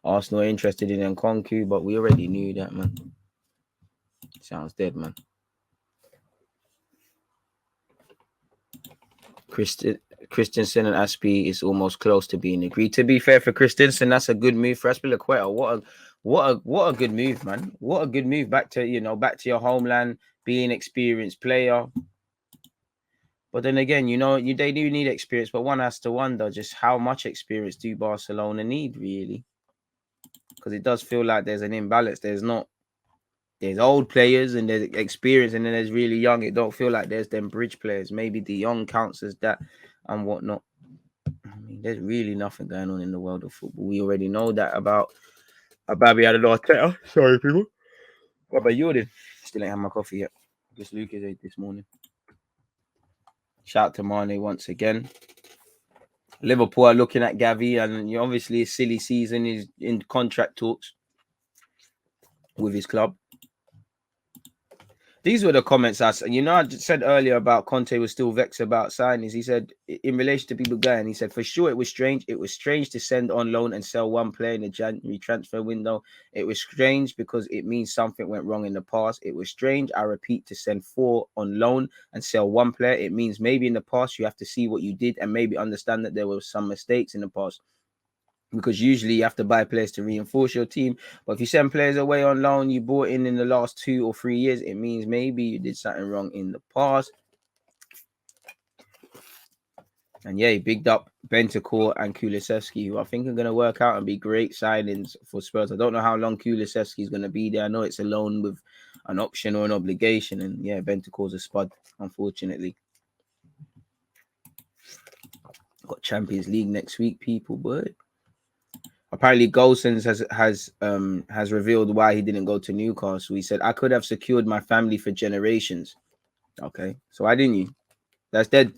Arsenal are interested in Nkunku, but we already knew that, man. Sounds dead, man. Christensen and Aspie is almost close to being agreed. To be fair for Christensen, that's a good move for Aspilicueta. What a good move, man. What a good move back to back to your homeland, being an experienced player. But then again, they do need experience, but one has to wonder just how much experience do Barcelona need, really? Because it does feel like there's an imbalance. There's old players and there's experience, and then there's really young. It don't feel like there's them bridge players. Maybe De Jong counts as that and whatnot. I mean, there's really nothing going on in the world of football. We already know that about Ababi Arteta. Sorry, people. What about you? Still ain't had my coffee yet. Just Lucas ate this morning. Shout out to Mane once again. Liverpool are looking at Gavi, and obviously a silly season is in contract talks with his club. These were the comments I said earlier about Conte was still vexed about signings. He said, in relation to people going, he said, for sure it was strange. It was strange to send on loan and sell one player in the January transfer window. It was strange because it means something went wrong in the past. It was strange, I repeat, to send 4 on loan and sell one player. It means maybe in the past you have to see what you did and maybe understand that there were some mistakes in the past. Because usually you have to buy players to reinforce your team. But if you send players away on loan you bought in the last 2 or 3 years, it means maybe you did something wrong in the past. And yeah, he bigged up Bentancur and Kulusevski, who I think are going to work out and be great signings for Spurs. I don't know how long Kulusevski is going to be there. I know it's a loan with an option or an obligation. And yeah, Bentancur's a spud, unfortunately. Got Champions League next week, people, but apparently Golsons has revealed why he didn't go to Newcastle. He said, I could have secured my family for generations. Okay, so why didn't you? That's dead.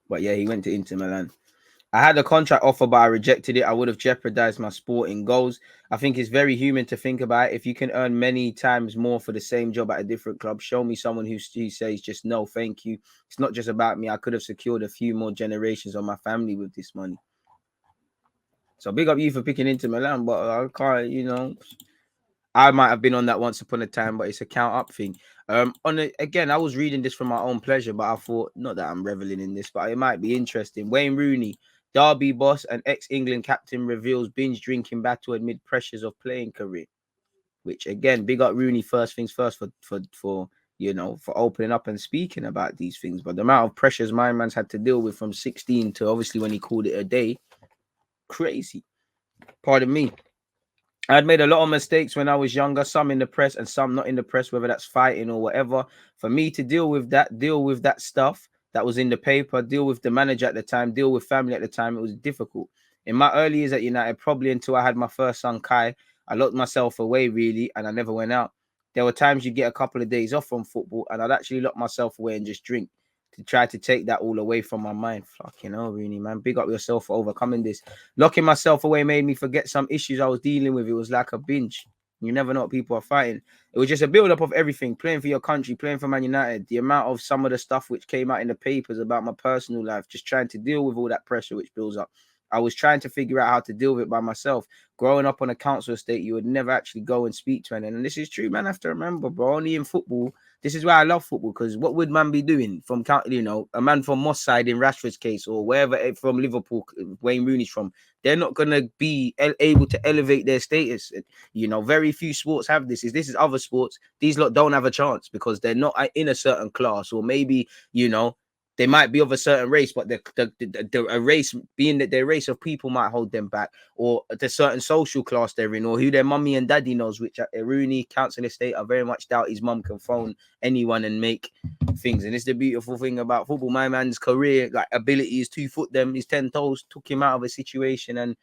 But yeah, he went to Inter Milan. I had a contract offer, but I rejected it. I would have jeopardized my sporting goals. I think it's very human to think about it. If you can earn many times more for the same job at a different club, show me someone who says just no, thank you. It's not just about me. I could have secured a few more generations of my family with this money. So big up you for picking Inter Milan, but I can't, I might have been on that once upon a time, but it's a count up thing. Again, I was reading this for my own pleasure, but I thought, not that I'm reveling in this, but it might be interesting. Wayne Rooney, Derby boss and ex-England captain, reveals binge drinking battle amid pressures of playing career. Which again, big up Rooney. First things first for opening up and speaking about these things. But the amount of pressures my man's had to deal with from 16 to obviously when he called it a day, crazy. Pardon me. I'd made a lot of mistakes when I was younger, some in the press and some not in the press, whether that's fighting or whatever. For me to deal with that stuff that was in the paper, deal with the manager at the time, deal with family at the time, it was difficult. In my early years at United, probably until I had my first son, Kai, I locked myself away, really, and I never went out. There were times you get a couple of days off from football, and I'd actually lock myself away and just drink to try to take that all away from my mind. Fucking hell, Rooney, man. Big up yourself for overcoming this. Locking myself away made me forget some issues I was dealing with. It was like a binge. You never know what people are fighting. It was just a build-up of everything. Playing for your country, playing for Man United. The amount of some of the stuff which came out in the papers about my personal life. Just trying to deal with all that pressure which builds up. I was trying to figure out how to deal with it by myself. Growing up on a council estate, you would never actually go and speak to anyone. And this is true, man. I have to remember, bro. Only in football. This is why I love football, because what would man be doing from, a man from Moss side in Rashford's case, or wherever from Liverpool, Wayne Rooney's from, they're not going to be able to elevate their status. Very few sports have this. This is other sports. These lot don't have a chance because they're not in a certain class, or maybe, they might be of a certain race, but a race, being that their race of people might hold them back, or the certain social class they're in, or who their mummy and daddy knows, which at Rooney council estate, I very much doubt his mum can phone anyone and make things. And it's the beautiful thing about football. My man's career, like ability, is 2 foot them, his 10 toes, took him out of a situation and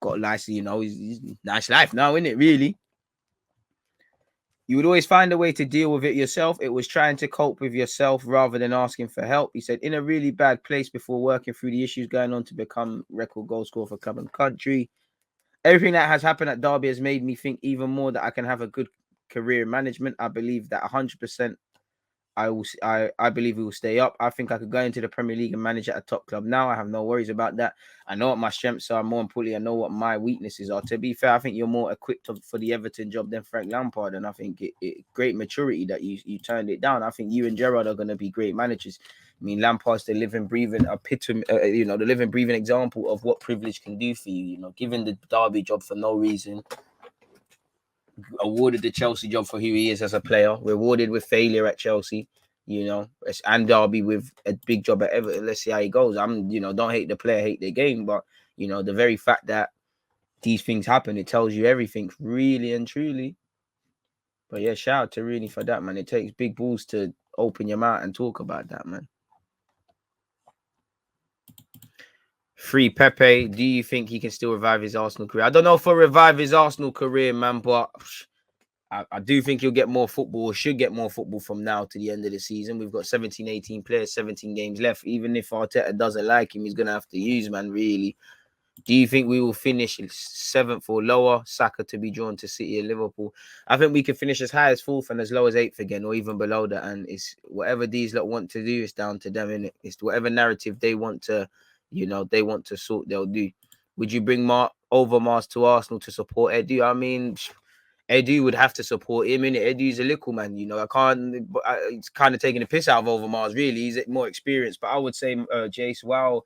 got a nice, he's nice life now, isn't it, really? You would always find a way to deal with it yourself. It was trying to cope with yourself rather than asking for help. He said, in a really bad place before working through the issues going on to become record goal scorer for club and country. Everything that has happened at Derby has made me think even more that I can have a good career in management. I believe that 100%. I believe we will stay up. I think I could go into the Premier League and manage at a top club now. I have no worries about that. I know what my strengths are. More importantly, I know what my weaknesses are. To be fair, I think you're more equipped for the Everton job than Frank Lampard, and I think it great maturity that you turned it down. I think you and Gerrard are going to be great managers. I mean, Lampard's the living, breathing epitome, the living, breathing example of what privilege can do for you. You know, given the Derby job for no reason, awarded the Chelsea job for who he is as a player, rewarded with failure at Chelsea, you know, and Derby with a big job at Everton. Let's see how he goes. Don't hate the player, hate the game, but the very fact that these things happen, it tells you everything, really and truly. But yeah, shout out to Rooney for that, man. It takes big balls to open your mouth and talk about that, man. Free Pepe, do you think he can still revive his Arsenal career? I don't know if he'll revive his Arsenal career, man, but I do think he'll get more football, should get more football from now to the end of the season. We've got 17, 18 players, 17 games left. Even if Arteta doesn't like him, he's going to have to use, man, really. Do you think we will finish 7th or lower? Saka to be drawn to City and Liverpool. I think we can finish as high as 4th and as low as 8th again, or even below that. And it's whatever these lot want to do, it's down to them, innit? It's whatever narrative they want to, they want to sort, they'll do. Would you bring Marc Overmars to Arsenal to support Edu? I mean, Edu would have to support him, innit? Edu's a little man, it's kind of taking a piss out of Overmars, really. He's more experienced, but I would say, Jace, wow,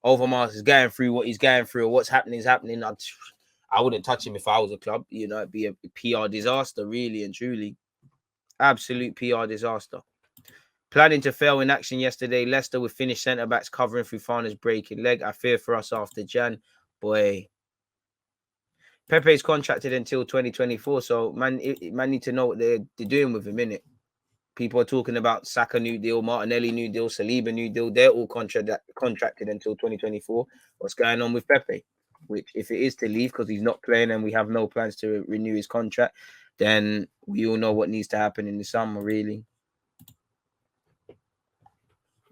Overmars is going through what he's going through, or what's happening is happening. I wouldn't touch him if I was a club. It'd be a PR disaster, really and truly. Absolute PR disaster. Planning to fail in action yesterday. Leicester with Finnish centre-backs covering Fofana's breaking leg. I fear for us after Jan. Boy. Pepe's contracted until 2024, so man need to know what they're doing with him, innit? People are talking about Saka new deal, Martinelli new deal, Saliba new deal. They're all contracted until 2024. What's going on with Pepe? Which, if it is to leave because he's not playing and we have no plans to renew his contract, then we all know what needs to happen in the summer, really.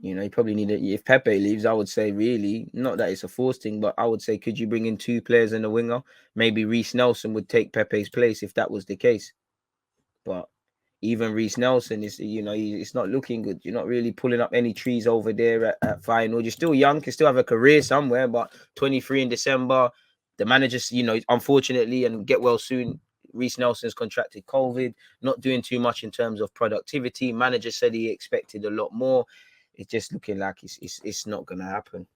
You probably need it. If Pepe leaves, I would say, really, not that it's a forced thing, but I would say, could you bring in 2 players and a winger? Maybe Reece Nelson would take Pepe's place if that was the case. But even Reece Nelson is, it's not looking good. You're not really pulling up any trees over there at final. You're still young, can still have a career somewhere, but 23 in December, the manager's, unfortunately, and get well soon, Reece Nelson's contracted COVID, not doing too much in terms of productivity. Manager said he expected a lot more. It's just looking like it's not going to happen.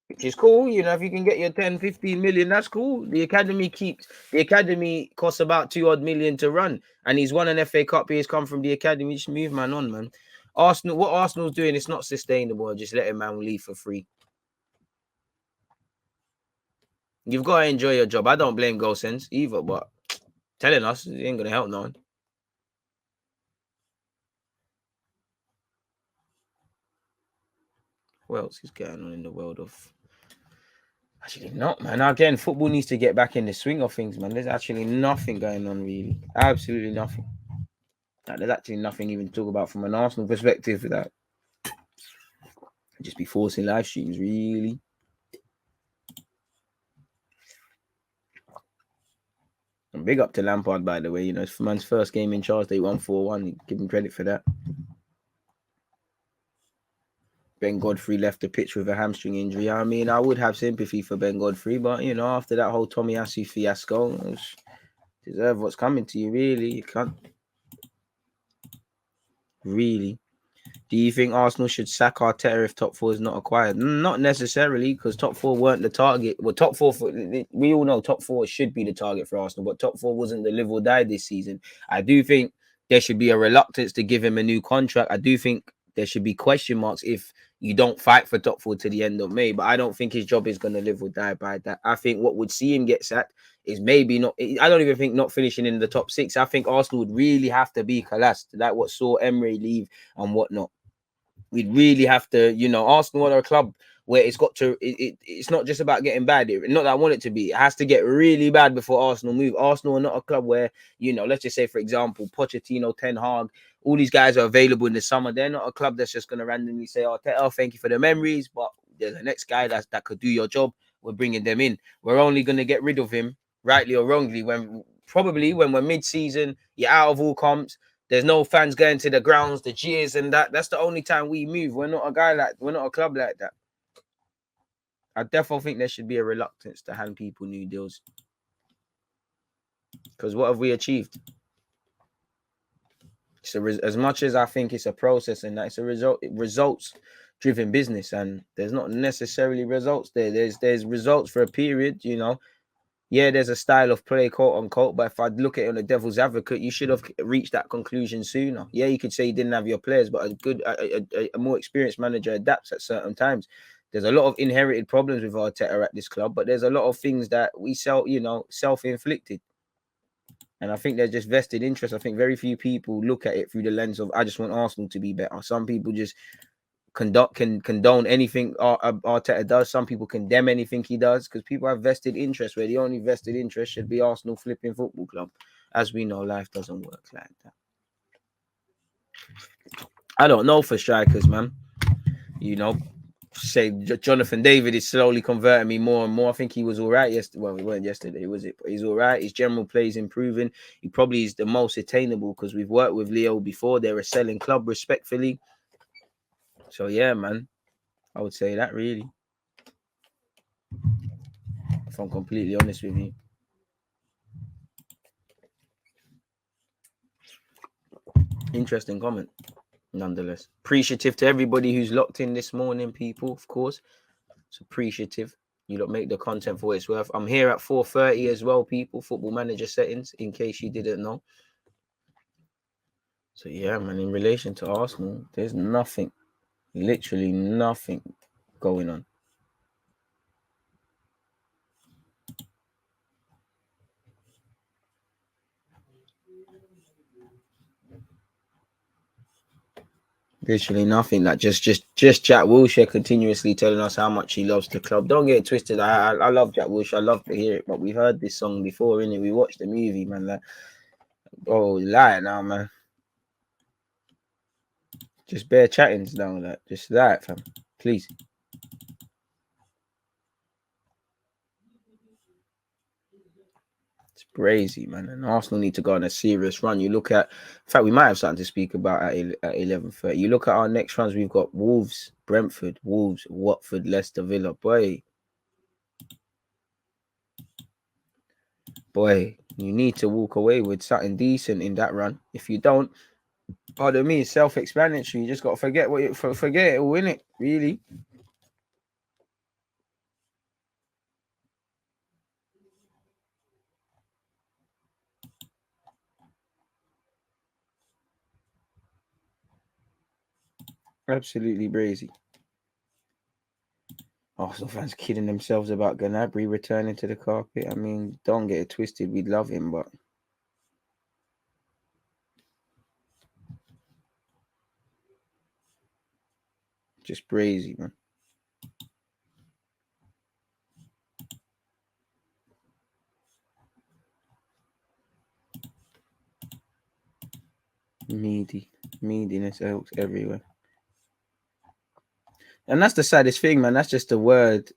Which is cool, if you can get your 10, 15 million, that's cool. The academy costs about 2 odd million to run, and he's won an FA Cup. He's come from the academy. Just move man on, man. What Arsenal's doing, it's not sustainable. Just let a man leave for free. You've got to enjoy your job. I don't blame Gosens either, but telling us it ain't gonna help no one. What else is going on in the world of? Actually, not, man. Again, football needs to get back in the swing of things, man. There's actually nothing going on, really. Absolutely nothing. There's actually nothing even to talk about from an Arsenal perspective for that. Just be forcing live streams, really. And big up to Lampard, by the way. It's man's first game in charge. They won 4-1. Give him credit for that. Ben Godfrey left the pitch with a hamstring injury. I mean, I would have sympathy for Ben Godfrey, but after that whole Tomiyasu fiasco, deserve what's coming to you, really. You can't. Really. Do you think Arsenal should sack Arteta if top 4 is not acquired? Not necessarily, because top 4 weren't the target. Well, top 4, we all know top 4 should be the target for Arsenal, but top 4 wasn't the live or die this season. I do think there should be a reluctance to give him a new contract. I do think there should be question marks if you don't fight for top 4 to the end of May, but I don't think his job is going to live or die by that. I think what would see him get sacked is maybe not. I don't even think not finishing in the top 6. I think Arsenal would really have to be collapsed, like what saw Emery leave and whatnot. We'd really have to, Arsenal are a club where it's got to, it's not just about getting bad. Not that I want it to be. It has to get really bad before Arsenal move. Arsenal are not a club where, let's just say, for example, Pochettino, Ten Hag, all these guys are available in the summer. They're not a club that's just going to randomly say, oh, thank you for the memories, but there's the next guy that could do your job. We're bringing them in. We're only going to get rid of him, rightly or wrongly, when probably when we're mid-season, you're out of all comps, there's no fans going to the grounds, the cheers and that's the only time we move. We're not a club like that. I definitely think there should be a reluctance to hand people new deals. Because what have we achieved? So as much as I think it's a process and that it's a results-driven business, and there's not necessarily results there. There's results for a period, you know. Yeah, there's a style of play, quote unquote. But if I look at it on the devil's advocate, you should have reached that conclusion sooner. Yeah, you could say you didn't have your players, but a more experienced manager adapts at certain times. There's a lot of inherited problems with Arteta at this club, but there's a lot of things that we self-inflicted. And I think there's just vested interest. I think very few people look at it through the lens of, I just want Arsenal to be better. Some people just condone anything Arteta does. Some people condemn anything he does because people have vested interest where the only vested interest should be Arsenal flipping football club. As we know, life doesn't work like that. I don't know for strikers, man. You know, say Jonathan David is slowly converting me more and more. I think he was all right yesterday. Well, he weren't yesterday, was it? But he's all right. His general play is improving. He probably is the most attainable because we've worked with Leo before. They're a selling club, respectfully. So, yeah, man. I would say that, really. If I'm completely honest with you. Interesting comment, nonetheless. Appreciative to everybody who's locked in this morning, people, of course. It's appreciative. You don't make the content for what it's worth. I'm here at 4:30 as well, people. Football Manager settings, in case you didn't know. So, yeah, man, in relation to Arsenal, there's nothing, literally nothing going on. Literally nothing. Like just Jack Wilshere continuously telling us how much he loves the club. Don't get it twisted. I love Jack Wilshere. I love to hear it. But we heard this song before, innit? We watched the movie, man. Like, oh, lie now, man. Just bare chattings now, like just that, fam. Please. It's crazy, man. And Arsenal need to go on a serious run. You look at, in fact, we might have something to speak about at 11:30. You look at our next runs. We've got Wolves, Brentford, Wolves, Watford, Leicester, Villa. Boy, you need to walk away with something decent in that run. If you don't, pardon me, it's self-explanatory. You just got to forget forget it all, innit? Really. Absolutely brazy. Arsenal fans kidding themselves about Gnabry returning to the carpet. I mean, don't get it twisted. We'd love him, but just brazy, man. Meadiness everywhere. And that's the saddest thing, man. That's just the word,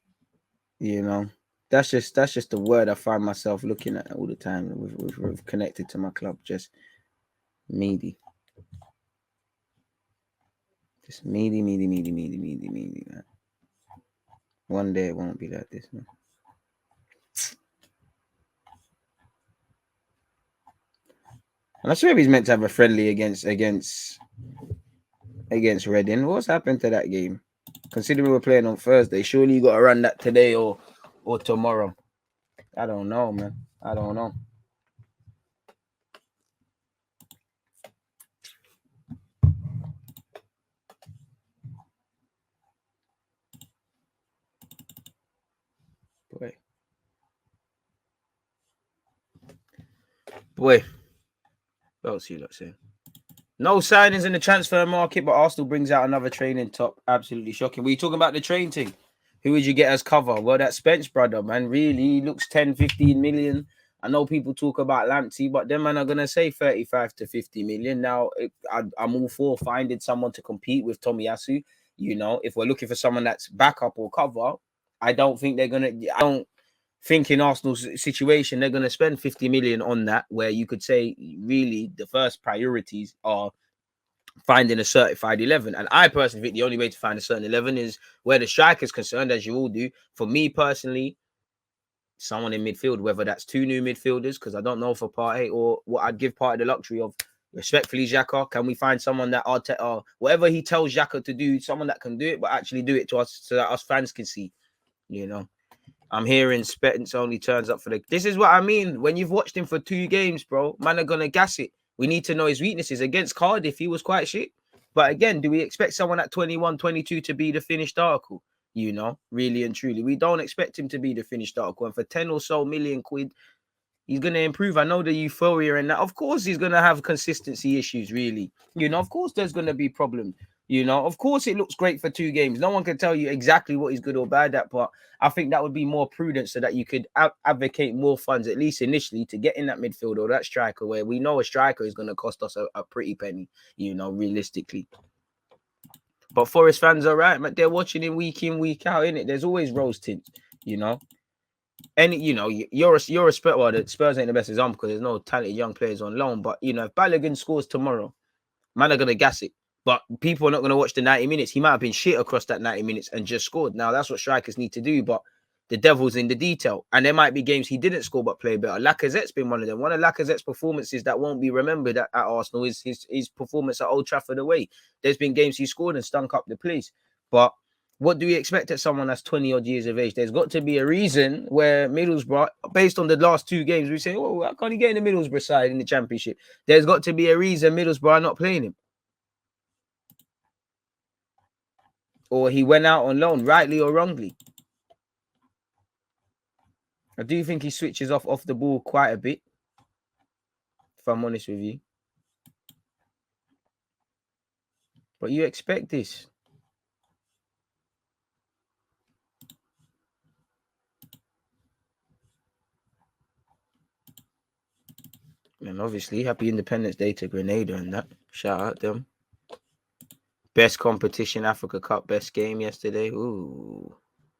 you know. That's just the word I find myself looking at all the time with connected to my club. Just meaty. Just meaty, man. One day it won't be like this, man. And I swear he's meant to have a friendly against Reading. What's happened to that game? Considering we're playing on Thursday, surely you got to run that today or tomorrow. I don't know, man. I don't know. Boy. What else you lot saying? No signings in the transfer market, but Arsenal brings out another training top. Absolutely shocking. Were you talking about the train thing? Who would you get as cover? Well, that Spence brother, man, really he looks 10, 15 million. I know people talk about Lamptey, but them man are going to say 35 to 50 million. Now, I'm all for finding someone to compete with Tomiyasu. You know, if we're looking for someone that's backup or cover, I don't think they're going to... thinking Arsenal's situation, they're going to spend 50 million on that, where you could say really the first priorities are finding a certified 11. And I personally think the only way to find a certain 11 is where the striker is concerned, as you all do. For me personally, someone in midfield, whether that's two new midfielders, because I don't know for Partey, or what I'd give Partey the luxury of, respectfully, Xhaka, can we find someone that Arteta, whatever he tells Xhaka to do, someone that can do it, but actually do it to us so that us fans can see, you know? I'm hearing Spence only turns up for the... This is what I mean. When you've watched him for 2 games, bro, man are going to gas it. We need to know his weaknesses. Against Cardiff, he was quite shit. But again, do we expect someone at 21, 22 to be the finished article? You know, really and truly. We don't expect him to be the finished article. And for 10 or so million quid, he's going to improve. I know the euphoria and that. Of course, he's going to have consistency issues, really. You know, of course, there's going to be problems. You know, of course, it looks great for 2 games. No one can tell you exactly what he's good or bad at, but I think that would be more prudent so that you could advocate more funds, at least initially, to get in that midfield or that striker, where we know a striker is going to cost us a pretty penny, you know, realistically. But Forest fans are right, but they're watching him week in, week out, innit? There's always rose tints, you know. And you know, you're a Spurs. Well, the Spurs ain't the best example because there's no talented young players on loan. But you know, if Balogun scores tomorrow, man are gonna gas it. But people are not gonna watch the 90 minutes. He might have been shit across that 90 minutes and just scored. Now that's what strikers need to do. But the devil's in the detail. And there might be games he didn't score but play better. Lacazette's been one of them. One of Lacazette's performances that won't be remembered at Arsenal is his performance at Old Trafford away. There's been games he scored and stunk up the place. But what do we expect at someone that's 20 odd years of age? There's got to be a reason where Middlesbrough, based on the last 2 games, we say, oh, how can he get in the Middlesbrough side in the Championship? There's got to be a reason Middlesbrough are not playing him. Or he went out on loan, rightly or wrongly. I do think he switches off the ball quite a bit, if I'm honest with you. But you expect this. And obviously, happy Independence Day to Grenada and that. Shout out them. Best competition, Africa Cup, best game yesterday. Ooh,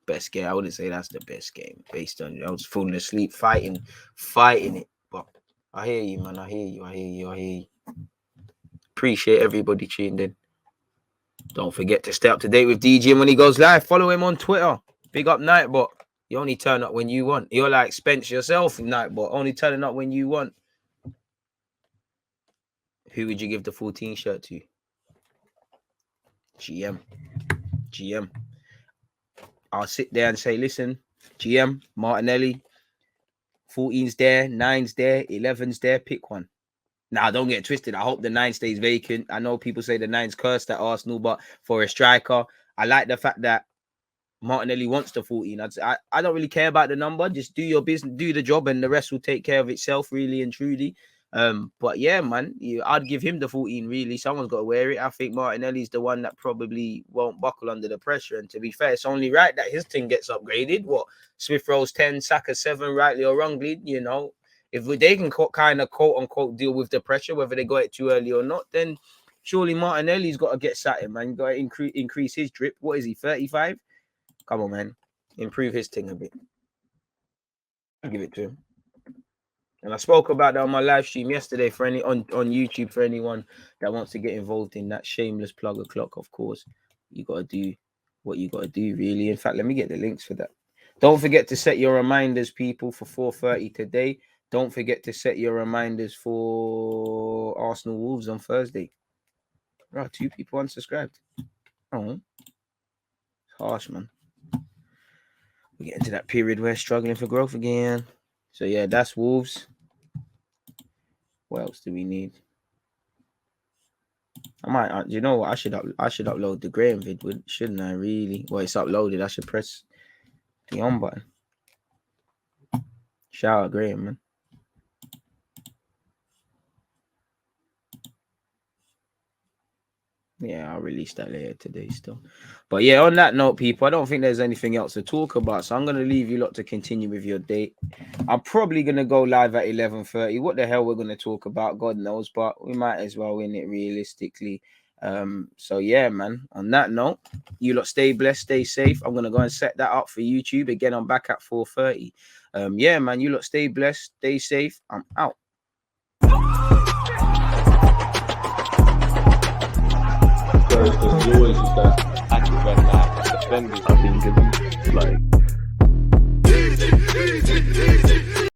best game. I wouldn't say that's the best game based on I was falling asleep fighting it. But I hear you, man. I hear you. Appreciate everybody tuned in. Don't forget to stay up to date with DJ when he goes live. Follow him on Twitter. Big up Nightbot. You only turn up when you want. You're like Spence yourself, Nightbot. Only turning up when you want. Who would you give the 14 shirt to? GM. I'll sit there and say, listen, GM, Martinelli, 14's there, 9's there, 11's there, pick one. Now, don't get twisted. I hope the 9 stays vacant. I know people say the 9's cursed at Arsenal, but for a striker, I like the fact that Martinelli wants the 14. I don't really care about the number. Just do your business, do the job, and the rest will take care of itself, really and truly. But yeah, man, I'd give him the 14, really. Someone's got to wear it. I think Martinelli's the one that probably won't buckle under the pressure. And to be fair, it's only right that his team gets upgraded. What? Smith Rowe's 10, Saka 7, rightly or wrongly, you know. If they can kind of quote-unquote deal with the pressure, whether they got it too early or not, then surely Martinelli's got to get sat in, man. Got to increase his drip. What is he, 35? Come on, man. Improve his thing a bit. I'll give it to him. And I spoke about that on my live stream yesterday for on YouTube for anyone that wants to get involved in that shameless plug o'clock. Of course, you got to do what you got to do, really. In fact, let me get the links for that. Don't forget to set your reminders, people, for 4:30 today. Don't forget to set your reminders for Arsenal Wolves on Thursday. Oh, 2 people unsubscribed. Oh, it's harsh, man. We get into that period where struggling for growth again. So yeah, that's Wolves. What else do we need? I might, you know what? I should upload the Graham vid, shouldn't I? Really? Well, it's uploaded. I should press the on button. Shout out Graham, man. Yeah, I'll release that later today still. But yeah, on that note, people, I don't think there's anything else to talk about. So I'm going to leave you lot to continue with your date. I'm probably going to go live at 11:30. What the hell we're going to talk about, God knows. But we might as well win it realistically. So yeah, man. On that note, you lot stay blessed, stay safe. I'm going to go and set that up for YouTube. Again, I'm back at 4:30. Yeah, man, you lot stay blessed, stay safe. I'm out. Because you always use that active red line defending. I've been given like